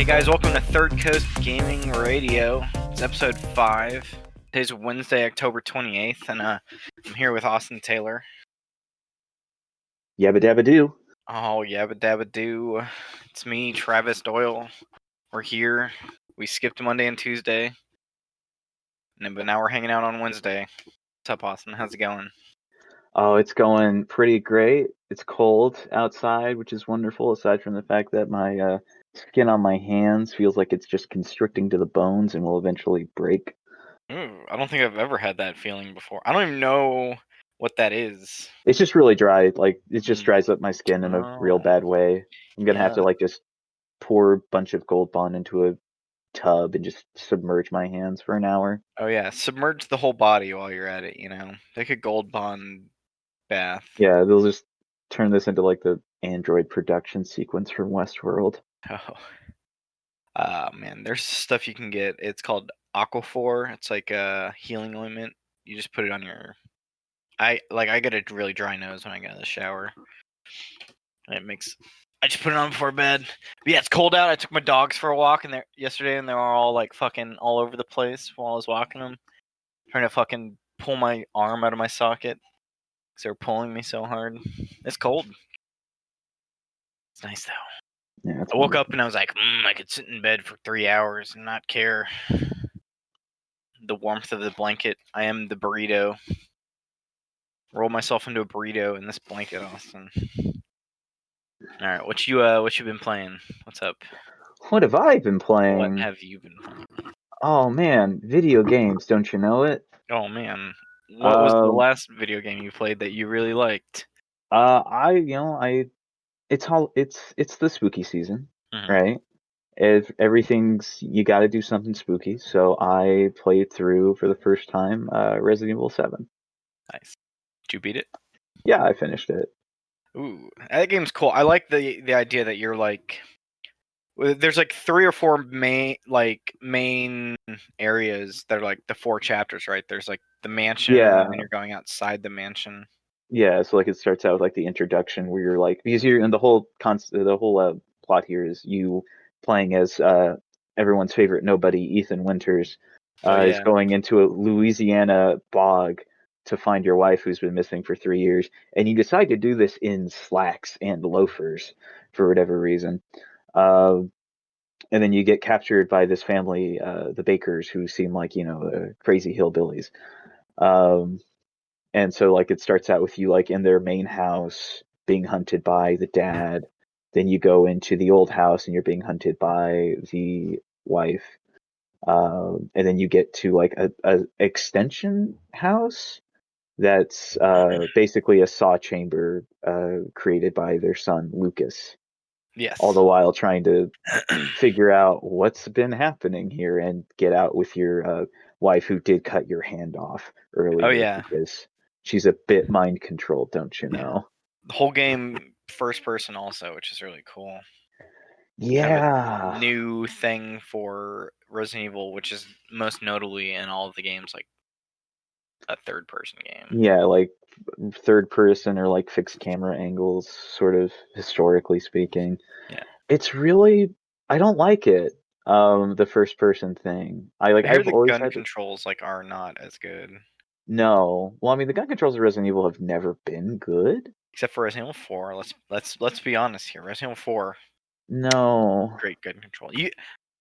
Hey guys, welcome to Third Coast Gaming Radio. It's episode 5. Today's Wednesday, October 28th, and I'm here with Austin Taylor. Yabba dabba doo. Oh, yabba dabba doo. It's me, Travis Doyle. We're here. We skipped Monday and Tuesday, but now we're hanging out on Wednesday. What's up, Austin? How's it going? Oh, it's going pretty great. It's cold outside, which is wonderful, aside from the fact that my skin on my hands feels like it's just constricting to the bones and will eventually break. Ooh, I don't think I've ever had that feeling before. I don't even know what that is. It's just really dry. Like, it just dries up my skin in a real Oh, bad way. I'm gonna have yeah. to just pour a bunch of Gold Bond into a tub and just submerge my hands for an hour. Oh yeah, submerge the whole body while you're at it, Take a Gold Bond bath. Yeah, they'll just turn this into like the Android production sequence from Westworld. Oh. Man, there's stuff you can get. It's called Aquaphor. It's like a healing ointment. You just put it on your... I get a really dry nose when I get out of the shower. I just put it on before bed. But yeah, it's cold out. I took my dogs for a walk yesterday, and they were all like fucking all over the place while I was walking them. Trying to fucking pull my arm out of my socket. Because they were pulling me so hard. It's cold. It's nice though. Yeah, I woke up and I was like, I could sit in bed for 3 hours and not care. The warmth of the blanket. I am the burrito. Roll myself into a burrito in this blanket, Austin. All right, what you been playing? What's up? What have I been playing? What have you been playing? Oh man, video games, don't you know it? Oh man, what was the last video game you played that you really liked? It's the spooky season, Mhm. right? If everything's you got to do something spooky, so I played through for the first time Resident Evil 7. Nice. Did you beat it? Yeah, I finished it. Ooh, that game's cool. I like the idea that you're like, there's like 3 or 4 main areas that are like the 4 chapters, right? There's like the mansion, Yeah. and then you're going outside the mansion. Yeah, so like it starts out with like the introduction where you're like, because you're and the whole plot here is you playing as everyone's favorite nobody, Ethan Winters, Oh is yeah. going into a Louisiana bog to find your wife who's been missing for 3 years, and you decide to do this in slacks and loafers for whatever reason. And then you get captured by this family, the Bakers, who seem like, crazy hillbillies. And so like it starts out with you like in their main house being hunted by the dad. Then you go into the old house and you're being hunted by the wife. And then you get to like a extension house that's basically a saw chamber created by their son Lucas. Yes. All the while trying to figure out what's been happening here and get out with your wife who did cut your hand off earlier. Oh yeah. Because she's a bit mind controlled, don't you know? The whole game first person also, which is really cool. Yeah. Kind of a new thing for Resident Evil, which is most notably in all of the games like a third person game. Yeah, like third person or like fixed camera angles, sort of historically speaking. Yeah. It's really I don't like it. The first person thing. I hear I've the always gun had controls like are not as good. No. Well, I mean the gun controls of Resident Evil have never been good. Except for Resident Evil 4. Let's be honest here. Resident Evil 4, No. great gun control.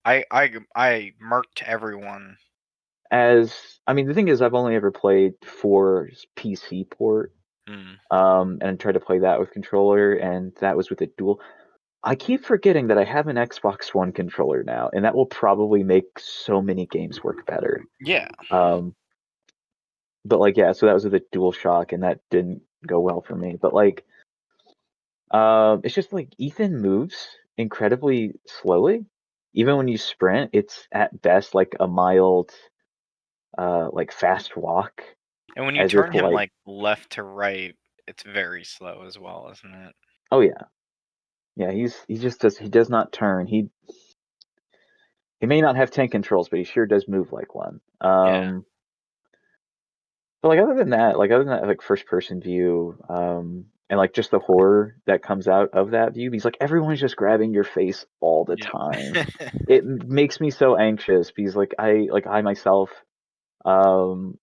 I marked everyone. I mean, the thing is, I've only ever played 4's PC port, and tried to play that with controller, and that was with a dual. I keep forgetting that I have an Xbox One controller now, and that will probably make so many games work better. Yeah. But like, yeah, so that was with a DualShock, and that didn't go well for me. But like, it's just like Ethan moves incredibly slowly. Even when you sprint, it's at best like a mild, like fast walk. And when you As if turn him like, like left to right, it's very slow as well, isn't it? oh yeah, yeah, he does not turn. He may not have tank controls, but he sure does move like one. Yeah. But like other than that, like first person view, and like just the horror that comes out of that view. Because like everyone's just grabbing your face all the time. Yep. It makes me so anxious because I myself um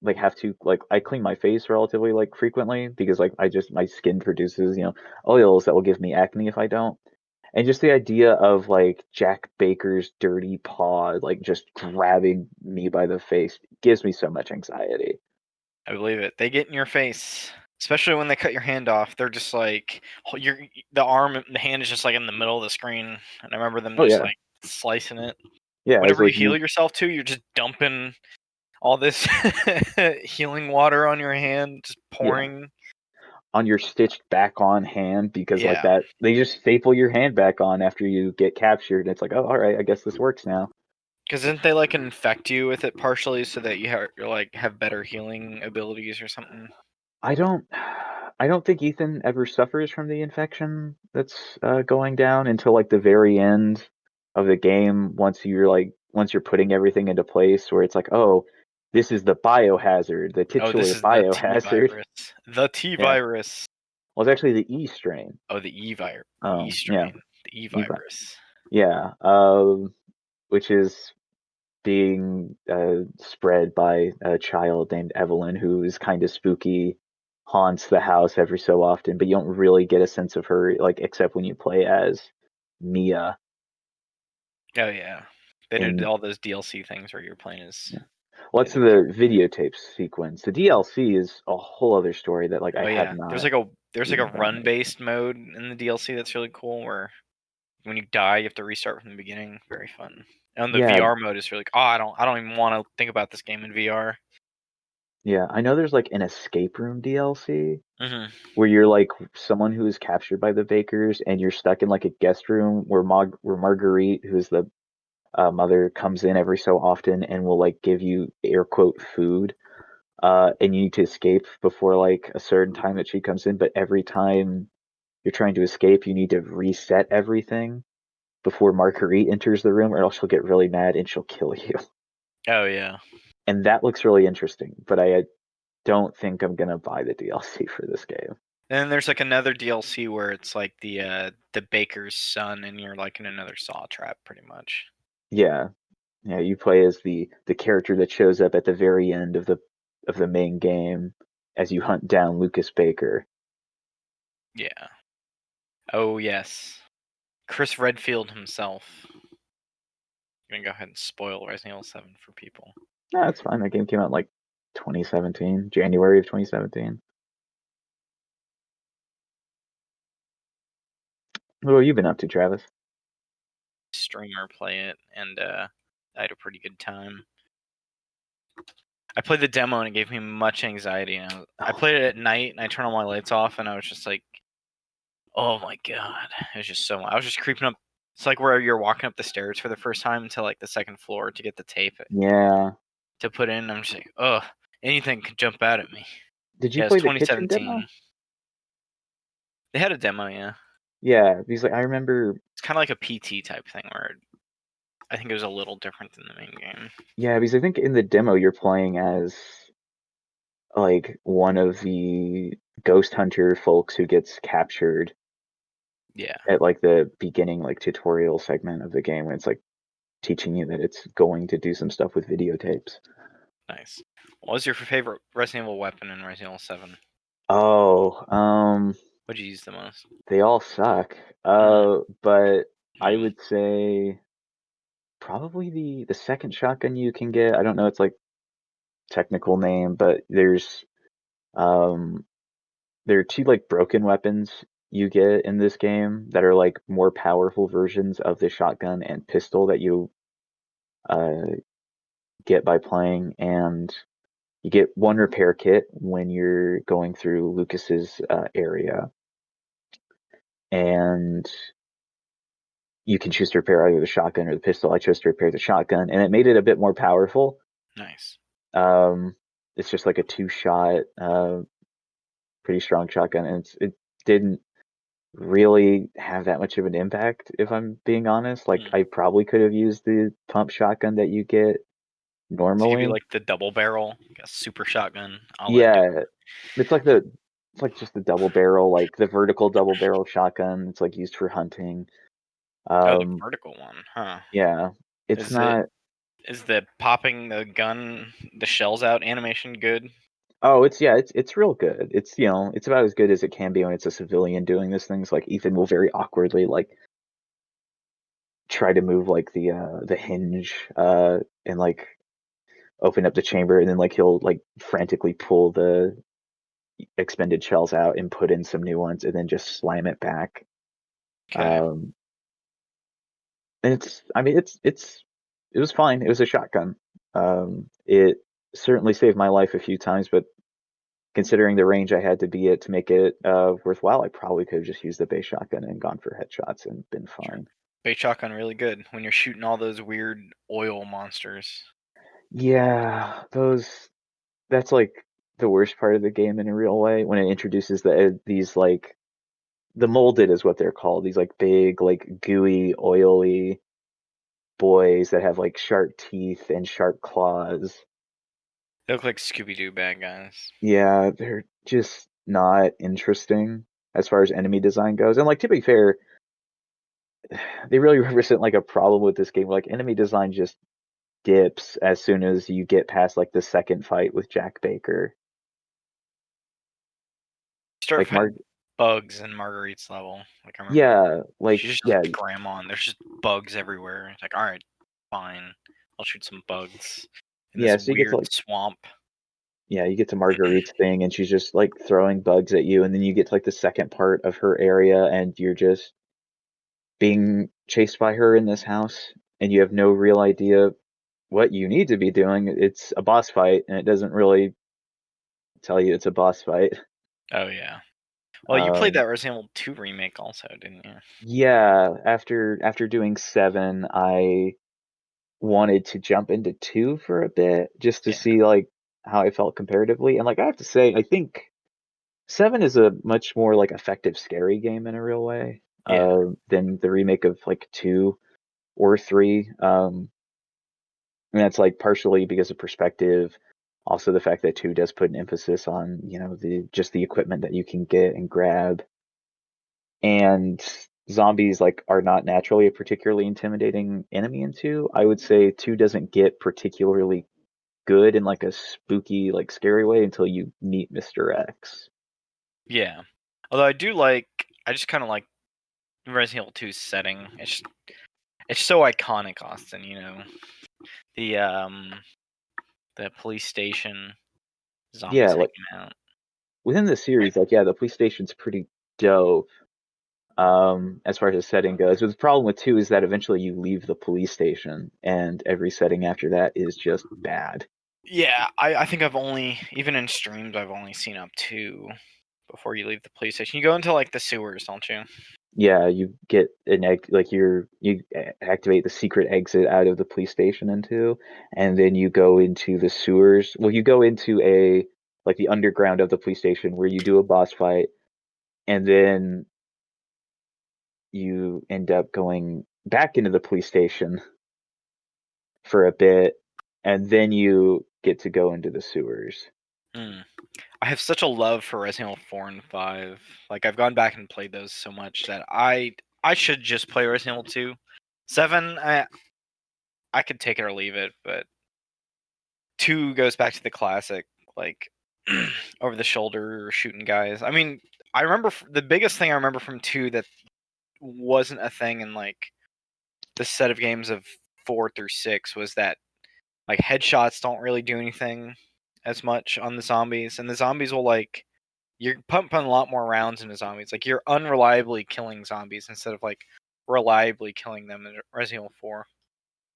like have to like I clean my face relatively like frequently because like my skin produces, oils that will give me acne if I don't. And just the idea of like Jack Baker's dirty paw like just grabbing me by the face gives me so much anxiety. I believe it. They get in your face, especially when they cut your hand off. They're just like the hand is just like in the middle of the screen, and I remember them Oh just yeah. like slicing it. Yeah, it's Whenever you like heal you yourself too, you're just dumping all this healing water on your hand, just yeah, pouring. on your stitched back on hand because like Yeah, that they just staple your hand back on after you get captured and it's like, oh, all right, I guess this works now. because didn't they like infect you with it partially so that you're like have better healing abilities or something? I don't I don't think Ethan ever suffers from the infection that's going down until like the very end of the game once you're putting everything into place where it's like, oh, this is the biohazard, the Oh, this titular is the T biohazard. virus. The T Yeah. virus. Well, it's actually the E strain. Oh, the E virus. E Yeah, strain. The E E vi- virus. yeah, which is being spread by a child named Evelyn, who is kind of spooky, haunts the house every so often, but you don't really get a sense of her, like, except when you play as Mia Oh yeah, they did in. all those DLC things where you're playing as Yeah. the What's other the character. videotape sequence? The DLC is a whole other story that, like, I Oh have yeah, not there's like a even gotten run into. based mode in the DLC that's really cool where when you die you have to restart from the beginning. Very fun. And the Yeah, VR mode is really. Oh, I don't even want to think about this game in VR. yeah. I know there's, like, an escape room DLC Hmm. where you're, like, someone who is captured by the Bakers and you're stuck in, like, a guest room where Marguerite, who's the mother comes in every so often and will like give you air quote food, and you need to escape before like a certain time that she comes in. But every time you're trying to escape, you need to reset everything before Marguerite enters the room, or else she'll get really mad and she'll kill you. Oh yeah. And that looks really interesting, but I don't think I'm gonna buy the DLC for this game. And then there's like another DLC where it's like the baker's son and you're like in another saw trap pretty much. Yeah, yeah. You play as the character that shows up at the very end of the main game as you hunt down Lucas Baker. Yeah. Oh yes. Chris Redfield himself. I'm gonna go ahead and spoil Resident Evil 7 for people. No, that's fine. That game came out in, like 2017, January of 2017. What have you been up to, Travis? Streamer play it, and I had a pretty good time. I played the demo and it gave me much anxiety. And I played it at night and I turned all my lights off and I was just like, oh my god, it was just so. I was just creeping up. It's like where you're walking up the stairs for the first time to like the second floor to get the tape Yeah. to put in. I'm just like, ugh, anything could jump out at me. Did you Yeah, it's play the kitchen 2017. demo? They had a demo, yeah. Yeah, because like I remember, It's kind of like a PT type thing where I think it was a little different than the main game. yeah, because I think in the demo you're playing as like one of the ghost hunter folks who gets captured Yeah, at like the beginning like tutorial segment of the game when it's like teaching you that it's going to do some stuff with videotapes. nice. What was your favorite Resident Evil weapon in Resident Evil 7? Oh, What'd you use the most? they all suck. Mm, But I mm. would say probably the second shotgun you can get. I don't know its like technical name, but um there are two like broken weapons you get in this game that are like more powerful versions of the shotgun and pistol that you uh get by playing, and you get one repair kit when you're going through Lucas's area, and you can choose to repair either the shotgun or the pistol. I chose to repair the shotgun, and it made it a bit more powerful. Nice. Um, it's just like a two-shot, pretty strong shotgun, and it didn't really have that much of an impact, if I'm being honest. Like, Mm. I probably could have used the pump shotgun that you get To give you normally. like the double barrel, like a super shotgun, a la Doom. Yeah, it's like the It's like just a double barrel, like the vertical double barrel shotgun. It's like used for hunting. Oh, the Um, vertical one, huh? yeah, it's Is it not. is the popping the gun the shells out animation good? Oh, it's real good. It's it's about as good as it can be when it's a civilian doing these things. Like Ethan will very awkwardly like try to move like the hinge and like open up the chamber, and then like he'll like frantically pull the expended shells out and put in some new ones and then just slam it back. Okay, Um, and I mean, it was fine. It was a shotgun. It certainly saved my life a few times, but considering the range I had to be at to make it worthwhile, I probably could have just used the base shotgun and gone for headshots and been sure. fine. Bait shotgun really good when you're shooting all those weird oil monsters. Yeah, that's like the worst part of the game in a real way when it introduces these like the molded is what they're called. These like big, like gooey, oily boys that have like sharp teeth and sharp claws. They look like Scooby Doo bad guys. Yeah, they're just not interesting as far as enemy design goes. And like to be fair, they really represent like a problem with this game. Like enemy design just dips as soon as you get past like the second fight with Jack Baker. Start Like Mark, fighting bugs in Marguerite's level. Like I remember, yeah, she like just yeah, hit grandma, and there's just bugs everywhere. It's like, all right, fine, I'll shoot some bugs in yeah. this So you get to weird like swamp. yeah, you get to Marguerite's thing, and she's just like throwing bugs at you, and then you get to like the second part of her area, and you're just being chased by her in this house, and you have no real idea what you need to be doing. It's a boss fight, and it doesn't really tell you it's a boss fight. Oh yeah. Well, you played Um, that Resident Evil 2 remake also, didn't you? yeah, after doing 7, I wanted to jump into 2 for a bit just to Yeah. see like how I felt comparatively. And like I have to say, I think 7 is a much more like effective scary game in a real way Yeah. than the remake of like 2 or 3. And that's like partially because of perspective. Also, the fact that 2 does put an emphasis on the just the equipment that you can get and grab, and zombies like are not naturally a particularly intimidating enemy in 2. I would say 2 doesn't get particularly good in like a spooky, like scary way until you meet Mr. X. Yeah. Although I just kind of like Resident Evil 2's setting. It's so iconic, Austin. The the police station, Yeah, zombies like hanging out. within the series, like yeah, the police station's pretty dope as far as the setting goes. But the problem with 2 is that eventually you leave the police station and every setting after that is just bad. Yeah, I think I've only even in streams I've only seen up to before you leave the police station. You go into like the sewers, don't you? Yeah, you get an egg like you activate the secret exit out of the police station into, and then you go into the sewers. Well, you go into a like the underground of the police station where you do a boss fight, and then you end up going back into the police station for a bit, and then you get to go into the sewers. Mm. I have such a love for Resident Evil 4 and 5. Like I've gone back and played those so much that I should just play Resident Evil 2. 7, I could take it or leave it, but 2 goes back to the classic, like over the shoulder shooting guys. I mean, I remember the biggest thing I remember from 2 that wasn't a thing in like the set of games of 4 through 6 was that like headshots don't really do anything as much on the zombies, and the zombies will like you're pumping a lot more rounds into zombies. Like you're unreliably killing zombies instead of like reliably killing them in Resident Evil 4.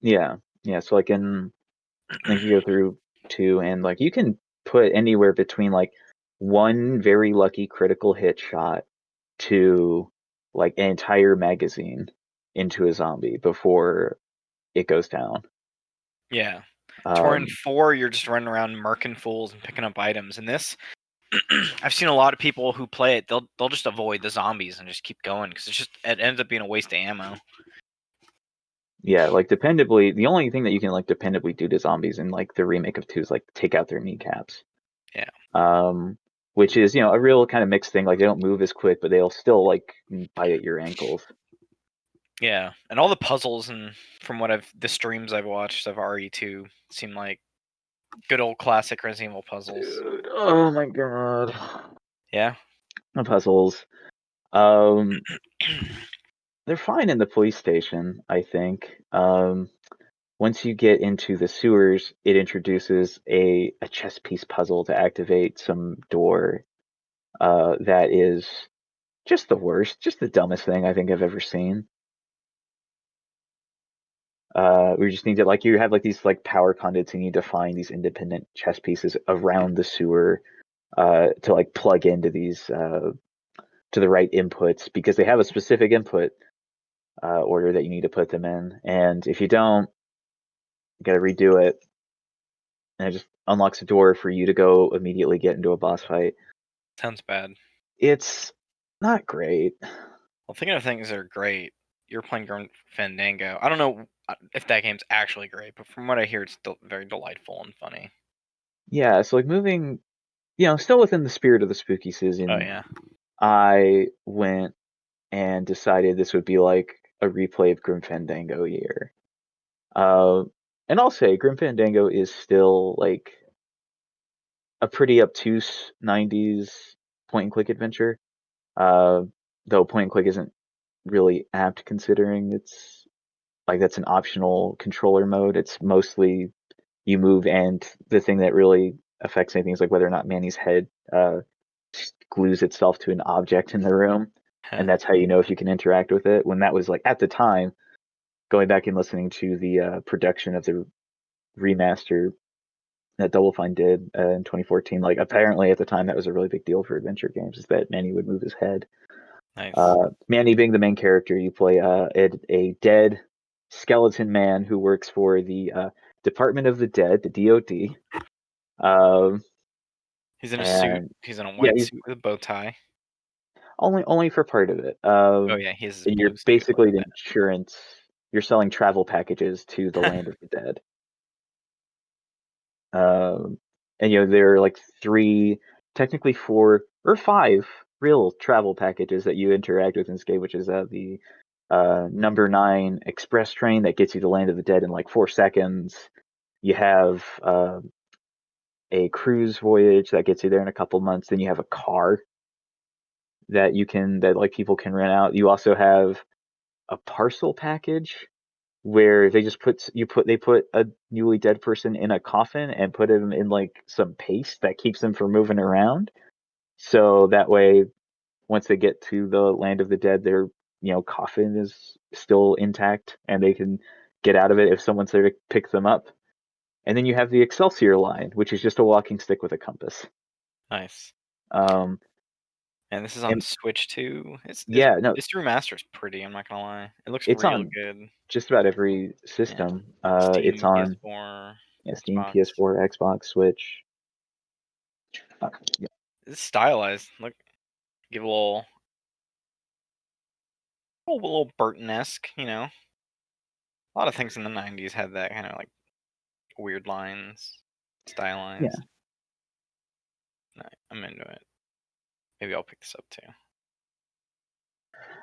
Yeah, yeah. So like you go through 2, and like you can put anywhere between like one very lucky critical hit shot to like an entire magazine into a zombie before it goes down. Yeah. Tor in Um, 4, you're just running around murking fools and picking up items. In this, I've seen a lot of people who play it. They'll just avoid the zombies and just keep going because it ends up being a waste of ammo. yeah, like dependably, the only thing that you can like dependably do to zombies in like the remake of 2 is like take out their kneecaps. Yeah. Um, which is a real kind of mixed thing. Like they don't move as quick, but they'll still like bite at your ankles. Yeah, and all the puzzles and from the streams I've watched of RE2 seem like good old classic Resident Evil puzzles. Dude, oh my god. Yeah. The puzzles. They're fine in the police station, I think. Once you get into the sewers, it introduces a chess piece puzzle to activate some door. That is just the worst, just the dumbest thing I think I've ever seen. We just need to you have these power conduits, and you need to find these independent chess pieces around the sewer to plug into these to the right inputs, because they have a specific input order that you need to put them in, and if you don't, you got to redo it, and it just unlocks a door for you to go immediately get into a boss fight. Sounds bad. It's not great. Well, thinking of things that are great, you're playing Fandango. I don't know if that game's actually great, but from what I hear, it's still very delightful and funny. Yeah, so moving, still within the spirit of the spooky Oh season, yeah. I went and decided this would be like a replay of Grim Fandango year. And I'll say Grim Fandango is still a pretty obtuse 90s point and click adventure. Though point and click isn't really apt, considering it's that's an optional controller mode. It's mostly you move, and the thing that really affects anything is whether or not Manny's head glues itself to an object in the room, and that's how you know if you can interact with it. When that was at the time, going back and listening to the production of the remaster that Double Fine did in 2014, apparently at the time that was a really big deal for adventure games, is that Manny would move his head. Nice. Manny being the main character, you play a dead skeleton man who works for the Department of the Dead, the DOD. He's in a suit. He's in a Yeah, white suit with a bow tie. only for part of it. Oh yeah, he has his You're blue suit. basically the insurance. You're selling travel packages to the land of the dead. And there are three, technically four or five real travel packages that you interact with in this game, which is the number 9 express train that gets you to the land of the dead in 4 seconds. You have a cruise voyage that gets you there in a couple months. Then you have a car that people can rent out. You also have a parcel package where they put a newly dead person in a coffin and put him in some paste that keeps them from moving around. So that way, once they get to the land of the dead, their coffin is still intact and they can get out of it if someone's there to pick them up. And then you have the Excelsior line, which is just a walking stick with a compass. Nice. Um, and this is on Switch too. This remaster is pretty. I'm not gonna lie. It looks it's real on good. just about every system. Yeah. Steam, it's on PS4, Steam, Xbox. PS4, Xbox, Switch. Yeah. It's stylized. Look, give a little Burton-esque. A lot of things in the '90s had that kind of weird lines, stylized. Yeah. I'm into it. Maybe I'll pick this up too.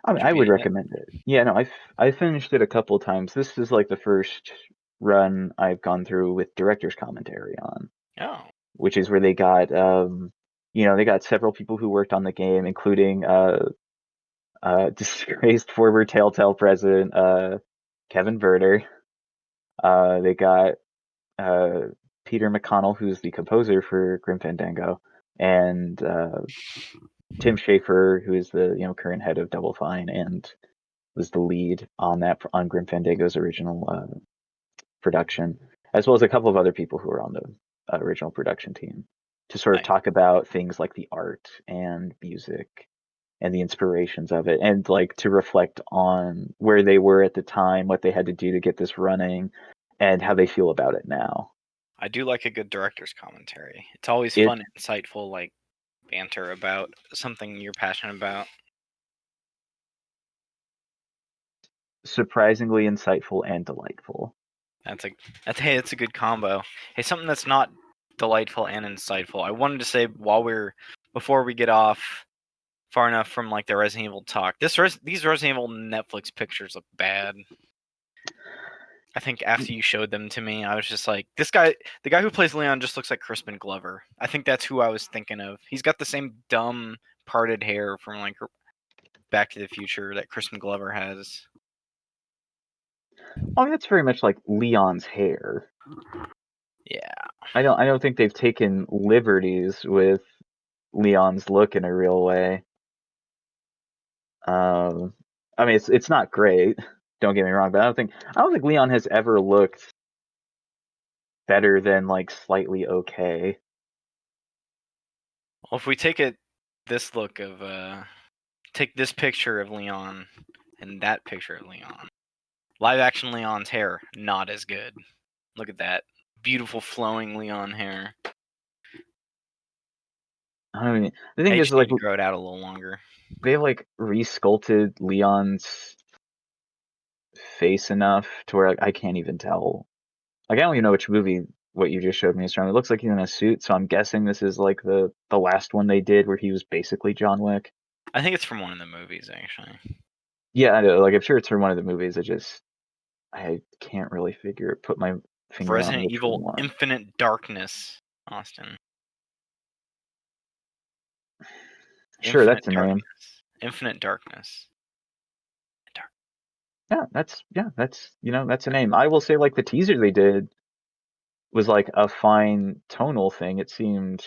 I mean, I would recommend it. Yeah, no, I finished it a couple of times. This is the first run I've gone through with director's commentary on. Oh. Which is where they got they got several people who worked on the game, including disgraced former Telltale president Kevin Verder. They got Peter McConnell, who's the composer for Grim Fandango, and Tim Schafer, who is the current head of Double Fine and was the lead on Grim Fandango's original production, as well as a couple of other people who were on the original production team, to sort of talk about things like the art and music and the inspirations of it, and to reflect on where they were at the time, what they had to do to get this running, and how they feel about it now. I do like a good director's commentary. It's always fun, insightful, banter about something you're passionate about. Surprisingly insightful and delightful. That's a good combo. Hey, something that's not delightful and insightful. I wanted to say while we're before we get off far enough from like the Resident Evil talk. These Resident Evil Netflix pictures look bad. I think after you showed them to me, I was just like, this guy, the guy who plays Leon, just looks like Crispin Glover. I think that's who I was thinking of. He's got the same dumb parted hair from like Back to the Future that Crispin Glover has. I mean, that's very much like Leon's hair. Yeah. I don't think they've taken liberties with Leon's look in a real way. I mean, it's not great. Don't get me wrong, but I don't think Leon has ever looked better than like slightly okay. Well, if we take this look of take this picture of Leon and that picture of Leon, live action Leon's hair not as good. Look at that beautiful flowing Leon hair. I mean, the thing They is, just need like, to grow it out a little longer. they like resculpted Leon's face enough to where like, I can't even tell. Like, I don't even know which movie what you just showed me is from. It looks like he's in a suit, so I'm guessing this is like the last one they did where he was basically John Wick. I think it's from one of the movies, actually. Yeah, I know. Like, I'm sure it's from one of the movies. I can't really put my finger on Resident which Evil one. Infinite Darkness, Austin. Sure, that's the name. Infinite Darkness. Yeah, that's that's a name. I will say, like, the teaser they did was like a fine tonal thing. It seemed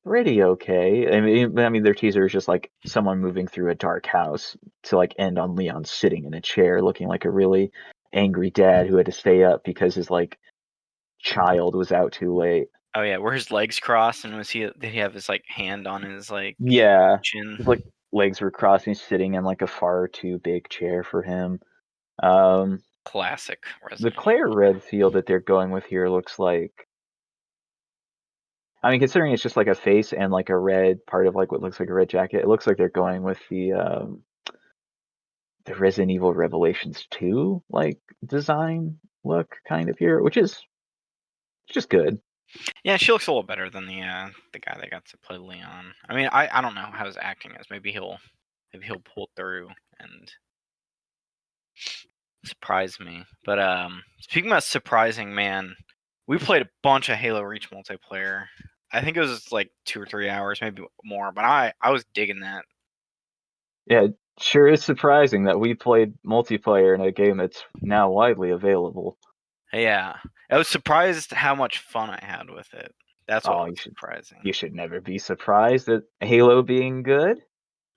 pretty okay. I mean, their teaser is just like someone moving through a dark house to like end on Leon sitting in a chair, looking like a really angry dad who had to stay up because his like child was out too late. Oh yeah, were his legs crossed and did he have his like hand on his like Yeah, chin? his like legs were crossed. And he's sitting in like a far too big chair for him. Classic The Resident Claire Evil. Redfield that they're going with here looks like. I mean, considering it's just like a face and like a red part of like what looks like a red jacket, it looks like they're going with the Resident Evil Revelations 2 like design look kind of here, which is just good. Yeah, she looks a little better than the guy that got to play Leon. I mean, I don't know how his acting is. Maybe he'll pull through and surprise me. But speaking about surprising, man, we played a bunch of Halo Reach multiplayer. I think it was like 2 or 3 hours, maybe more, but I was digging that. Yeah, it sure is surprising that we played multiplayer in a game that's now widely available. Yeah, I was surprised how much fun I had with it. That's what Oh, was surprising. you should never be surprised at Halo being good.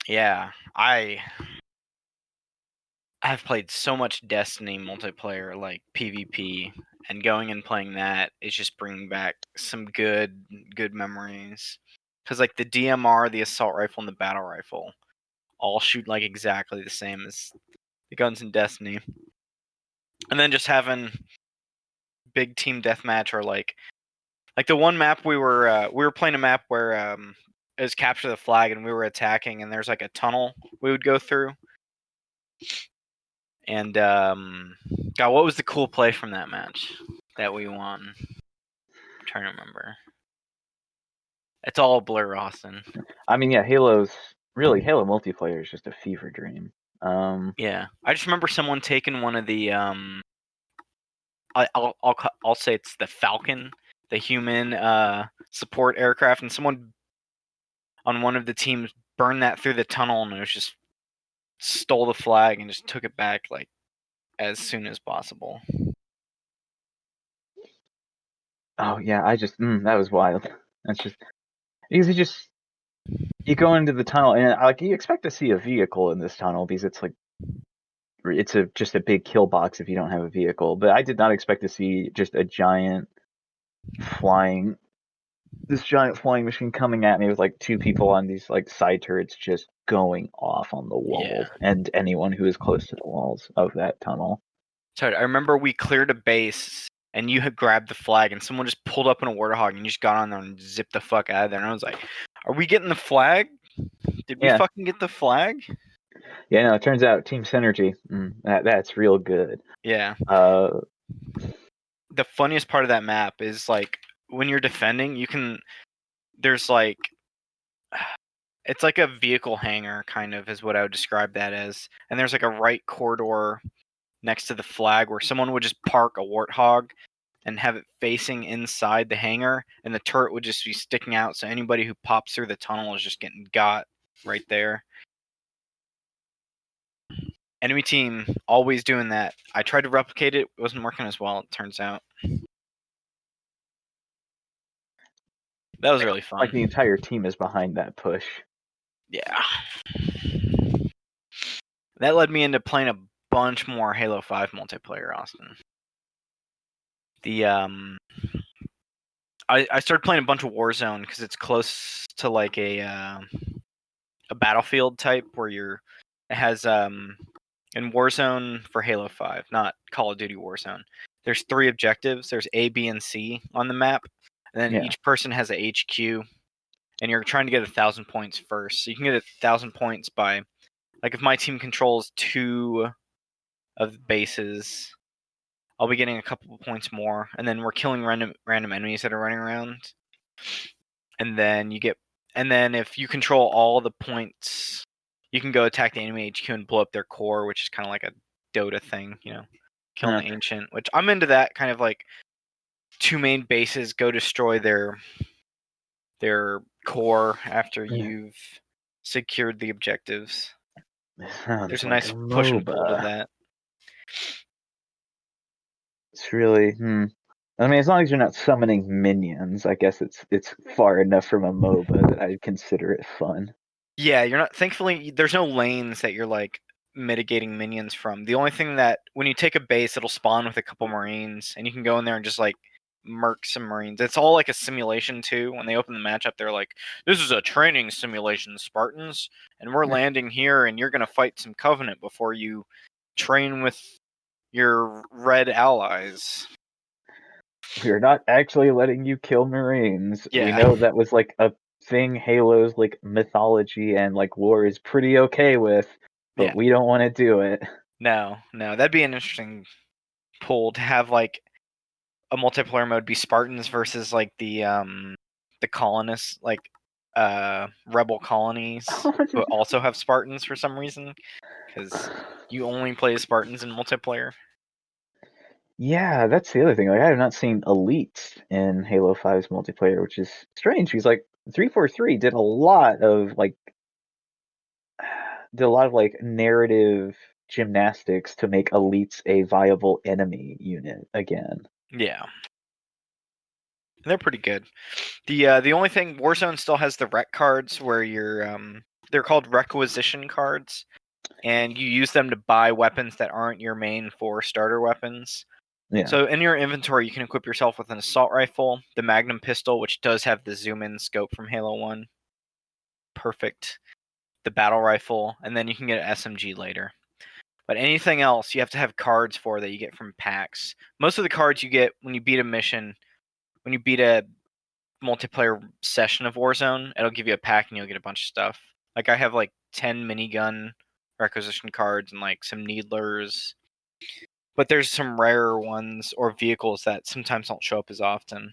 Yeah, I've played so much Destiny multiplayer, like PvP, and going and playing that is just bringing back some good memories. Because like the DMR, the assault rifle, and the battle rifle all shoot like exactly the same as the guns in Destiny. And then just having big team deathmatch or like the one map we were playing a map where it was capture the flag and we were attacking and there's like a tunnel we would go through. And God, what was the cool play from that match that we won? I'm trying to remember. It's all a blur, Austin. I mean, yeah, Halo multiplayer is just a fever dream. Yeah, I just remember someone taking one of the I'll say it's the Falcon, the human support aircraft, and someone on one of the teams burned that through the tunnel and it was just stole the flag and just took it back like as soon as possible. Oh yeah, that was wild. That's just because you go into the tunnel and like you expect to see a vehicle in this tunnel because it's just a big kill box if you don't have a vehicle. But I did not expect to see just a giant flying machine coming at me with like two people on these like side turrets just going off on the walls and anyone who is close to the walls of that tunnel. Sorry, I remember we cleared a base and you had grabbed the flag and someone just pulled up in a Warthog and you just got on there and zipped the fuck out of there. And I was like, are we getting the flag? Did we fucking get the flag? Yeah, no, it turns out team synergy, that's real good. Yeah. The funniest part of that map is like when you're defending, you can there's like it's like a vehicle hangar kind of is what I would describe that as, and there's like a right corridor next to the flag where someone would just park a warthog and have it facing inside the hangar, and the turret would just be sticking out, so anybody who pops through the tunnel is just getting got right there. Enemy team always doing that. I tried to replicate it, it wasn't working as well, it turns out. That was really fun. Like the entire team is behind that push. Yeah. That led me into playing a bunch more Halo 5 multiplayer, Austin. I started playing a bunch of Warzone because it's close to like a Battlefield type where it has in Warzone for Halo 5, not Call of Duty Warzone. There's 3 objectives. There's A, B, and C on the map, and then each person has a HQ, and you're trying to get 1,000 points first. So you can get 1,000 points by, like, if my team controls 2 of the bases, I'll be getting a couple of points more, and then we're killing random enemies that are running around. And then if you control all the points, you can go attack the enemy HQ and blow up their core, which is kind of like a Dota thing, killing the Ancient, which I'm into that kind of like 2 main bases, go destroy their core after you've secured the objectives. There's a nice push and pull to that. It's really, I mean, as long as you're not summoning minions, I guess it's far enough from a MOBA that I'd consider it fun. Yeah, you're not. Thankfully, there's no lanes that you're like mitigating minions from. The only thing that when you take a base, it'll spawn with a couple Marines, and you can go in there and just like murk some Marines. It's all like a simulation too. When they open the match up, they're like, "This is a training simulation, Spartans, and we're landing here, and you're gonna fight some Covenant before you train with your red allies." We're not actually letting you kill Marines. Yeah. We know that was like a thing Halo's like mythology and like lore is pretty okay with, but we don't want to do it. No, that'd be an interesting pull to have like a multiplayer mode be Spartans versus like the colonists, like rebel colonies, who also have Spartans for some reason, because you only play Spartans in multiplayer. Yeah, that's the other thing. Like, I have not seen elites in Halo 5's multiplayer, which is strange because like 343 did a lot of like narrative gymnastics to make elites a viable enemy unit again. Yeah. They're pretty good. The only thing, Warzone still has the rec cards where they're called requisition cards, and you use them to buy weapons that aren't your main 4 starter weapons. Yeah. So in your inventory, you can equip yourself with an assault rifle, the Magnum pistol, which does have the zoom-in scope from Halo 1. Perfect. The battle rifle, and then you can get an SMG later. But anything else, you have to have cards for that you get from packs. Most of the cards you get when you beat a mission, when you beat a multiplayer session of Warzone, it'll give you a pack and you'll get a bunch of stuff. Like I have like 10 minigun requisition cards and like some needlers. But there's some rarer ones or vehicles that sometimes don't show up as often.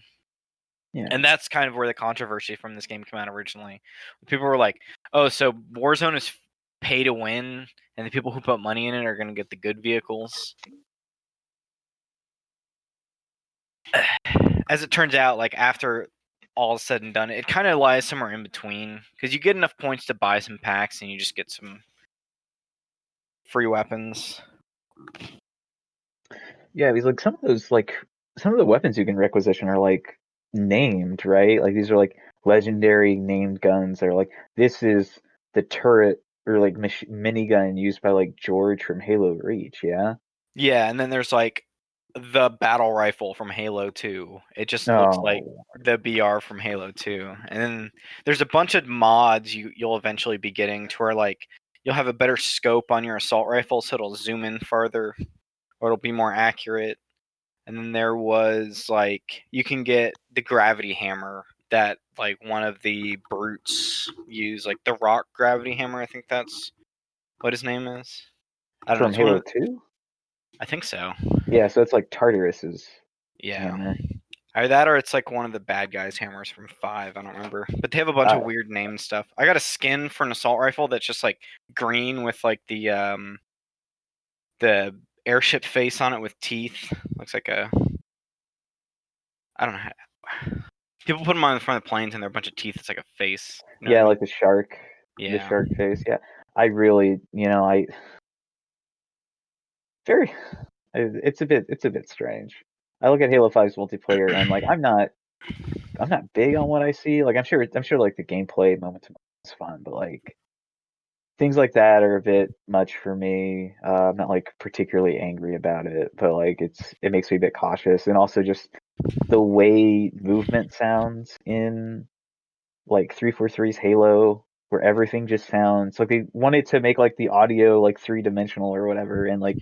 Yeah. And that's kind of where the controversy from this game came out originally. People were like, oh, so Warzone is pay to win, and the people who put money in it are going to get the good vehicles. As it turns out, like after all is said and done, it kind of lies somewhere in between, because you get enough points to buy some packs and you just get some free weapons. Yeah, because like some of the weapons you can requisition are like named, right? Like these are like legendary named guns. They're like, this is the turret or like minigun used by like George from Halo Reach. Yeah. Yeah, and then there's like the battle rifle from Halo 2. It just looks like the BR from Halo 2. And then there's a bunch of mods you'll eventually be getting to where like you'll have a better scope on your assault rifle, so it'll zoom in farther, or it'll be more accurate. And then there was like you can get the gravity hammer that like one of the brutes use, like the rock gravity hammer. I think that's what his name is. I don't know. From Halo 2? I think so. Yeah, so it's like Tartarus's Yeah. hammer. Either that or it's like one of the bad guys' hammers from 5. I don't remember. But they have a bunch of weird named stuff. I got a skin for an assault rifle that's just like green with like the airship face on it with teeth. Looks like a, I don't know how. People put them on the front of the planes and they're a bunch of teeth. It's like a face. You know what I mean? Like the shark. The Yeah. shark face. Yeah. I really, it's a bit strange. I look at Halo 5's multiplayer and like I'm not big on what I see. Like I'm sure like the gameplay moment to moment is fun, but like things like that are a bit much for me. I'm not like particularly angry about it, but like it makes me a bit cautious, and also just the way movement sounds in like 343's Halo, where everything just sounds like they wanted to make like the audio like 3-dimensional or whatever, and like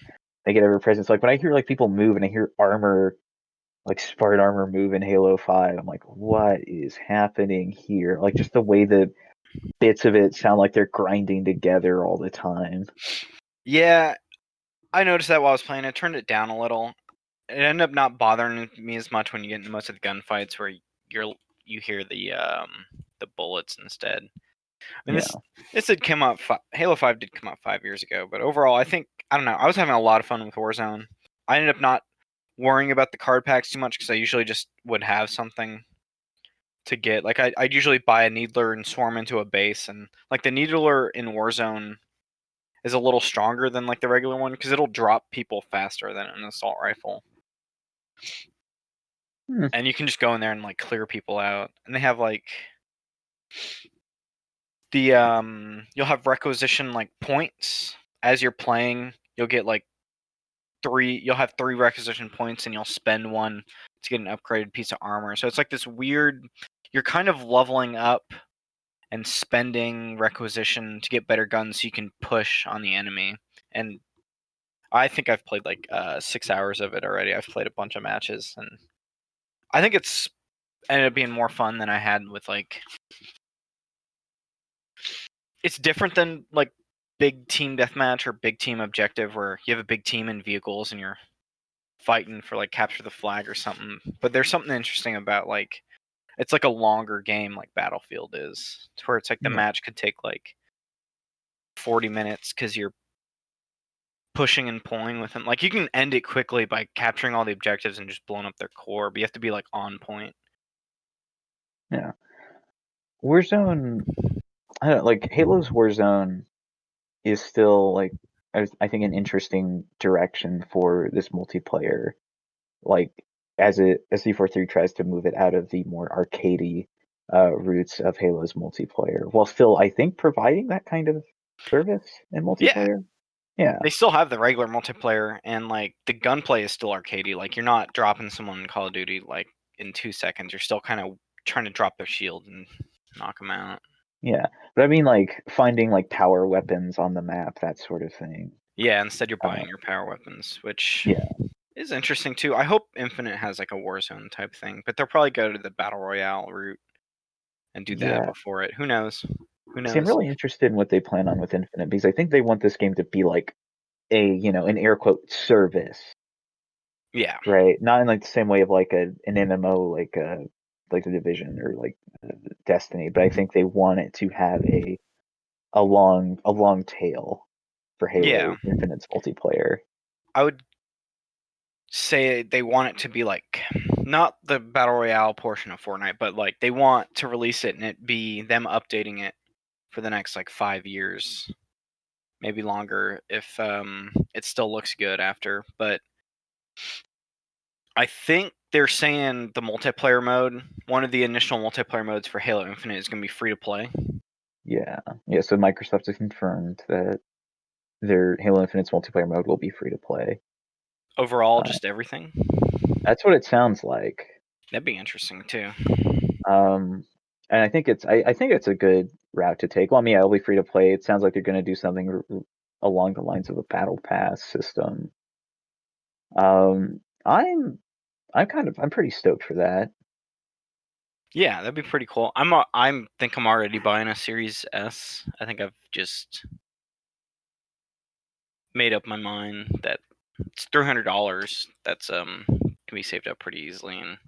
make it ever present. So like when I hear like people move and I hear armor, like sparred armor move in Halo 5, I'm like, what is happening here? Like just the way the bits of it sound like they're grinding together all the time. Yeah, I noticed that while I was playing. I turned it down a little. It ended up not bothering me as much when you get into most of the gunfights where you hear the bullets instead. I mean, this did come out. Halo 5 did come out 5 years ago, but overall, I think I don't know. I was having a lot of fun with Warzone. I ended up not worrying about the card packs too much because I usually just would have something to get. Like I'd usually buy a needler and swarm into a base, and like the needler in Warzone is a little stronger than like the regular one because it'll drop people faster than an assault rifle. And you can just go in there and like clear people out. And they have like the you'll have requisition like points as you're playing. You'll get like you'll have 3 requisition points and you'll spend 1 to get an upgraded piece of armor. So it's like this weird, you're kind of leveling up and spending requisition to get better guns so you can push on the enemy. And I think I've played like 6 hours of it already. I've played a bunch of matches and I think it's ended up being more fun than I had with like, it's different than like big team deathmatch or big team objective where you have a big team and vehicles and you're fighting for like capture the flag or something. But there's something interesting about like it's like a longer game like Battlefield is. It's where it's like the match could take like 40 minutes because you're pushing and pulling with them. Like you can end it quickly by capturing all the objectives and just blowing up their core, but you have to be like on point. Yeah. Warzone, I don't know, like Halo's Warzone is still like I think an interesting direction for this multiplayer. Like as C43 tries to move it out of the more arcadey roots of Halo's multiplayer, while still I think providing that kind of service in multiplayer. Yeah. They still have the regular multiplayer and like the gunplay is still arcadey. Like you're not dropping someone in Call of Duty like in 2 seconds. You're still kind of trying to drop their shield and knock them out. Yeah, but I mean like finding like power weapons on the map, that sort of thing. Yeah, instead you're buying your power weapons, which is interesting too. I hope Infinite has like a Warzone type thing, but they'll probably go to the Battle Royale route and do that before it. Who knows? Who knows? See, I'm really interested in what they plan on with Infinite because I think they want this game to be like an air quote service. Yeah. Right. Not in like the same way of like an MMO like the Division or like Destiny, but I think they want it to have a long tail for Halo Infinite's multiplayer. I would say they want it to be like not the Battle Royale portion of Fortnite, but like they want to release it and it be them updating it for the next like 5 years, maybe longer if it still looks good after. But I think they're saying the multiplayer mode, one of the initial multiplayer modes for Halo Infinite is going to be free to play. Yeah. So Microsoft has confirmed that their Halo Infinite's multiplayer mode will be free to play. Overall, just everything? That's what it sounds like. That'd be interesting too. And I think it's a good route to take. Well, I mean, it'll be free to play. It sounds like they're going to do something along the lines of a battle pass system. I'm pretty stoked for that. Yeah, that'd be pretty cool. I'm already buying a Series S. I think I've just made up my mind that it's $300. That's can be saved up pretty easily, and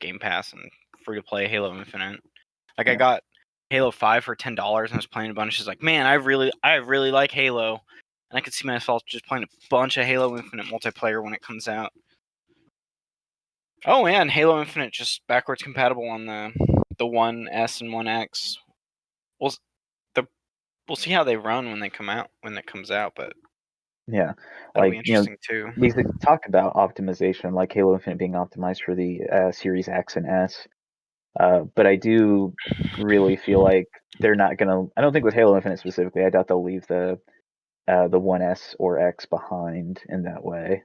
Game Pass and free to play Halo Infinite. Like I Yeah. got Halo 5 for $10 and I was playing a bunch. She's like, man, I really like Halo, and I could see myself just playing a bunch of Halo Infinite multiplayer when it comes out. Oh, and Halo Infinite just backwards compatible on the One S and One X. We'll see how they run when it comes out, but Yeah, that'll be like interesting too. because they talk about optimization, like Halo Infinite being optimized for the Series X and S. But I do really feel like they're not gonna. I don't think with Halo Infinite specifically. I doubt they'll leave the One S or X behind in that way.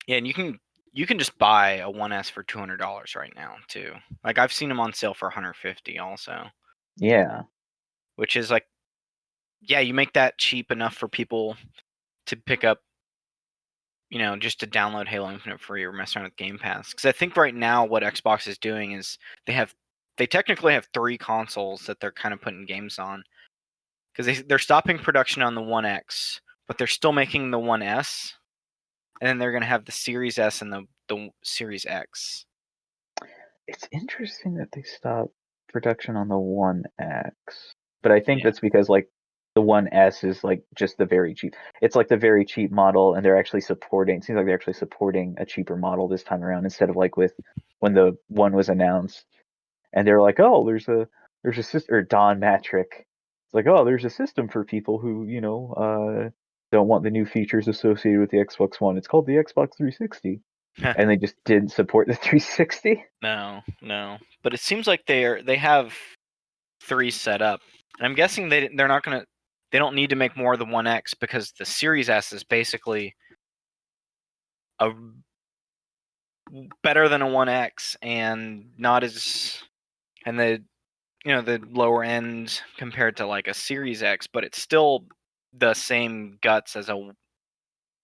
Yeah, and you can just buy a One S for $200 right now too. Like I've seen them on sale for $150 also, Yeah, which is like, yeah, you make that cheap enough for people to pick up, just to download Halo Infinite free or mess around with Game Pass. Because I think right now what Xbox is doing is they technically have 3 consoles that they're kind of putting games on. Because they're stopping production on the One X, but they're still making the One S, and then they're gonna have the Series S and the Series X. it's interesting that they stopped production on the One X, but I think Yeah. that's because like the One S is like just the very cheap. It's like the very cheap model, and they're actually supporting. It seems like they're actually supporting a cheaper model this time around instead of like with when the One was announced, and they're like, oh, there's a system, or Don Matrick. It's like, oh, there's a system for people who don't want the new features associated with the Xbox One. It's called the Xbox 360, and they just didn't support the 360. No, but it seems like they have 3 set up, and I'm guessing they're not gonna they don't need to make more than One X because the Series S is basically a better than a One X and not as and the lower end compared to like a Series X, but it's still the same guts as a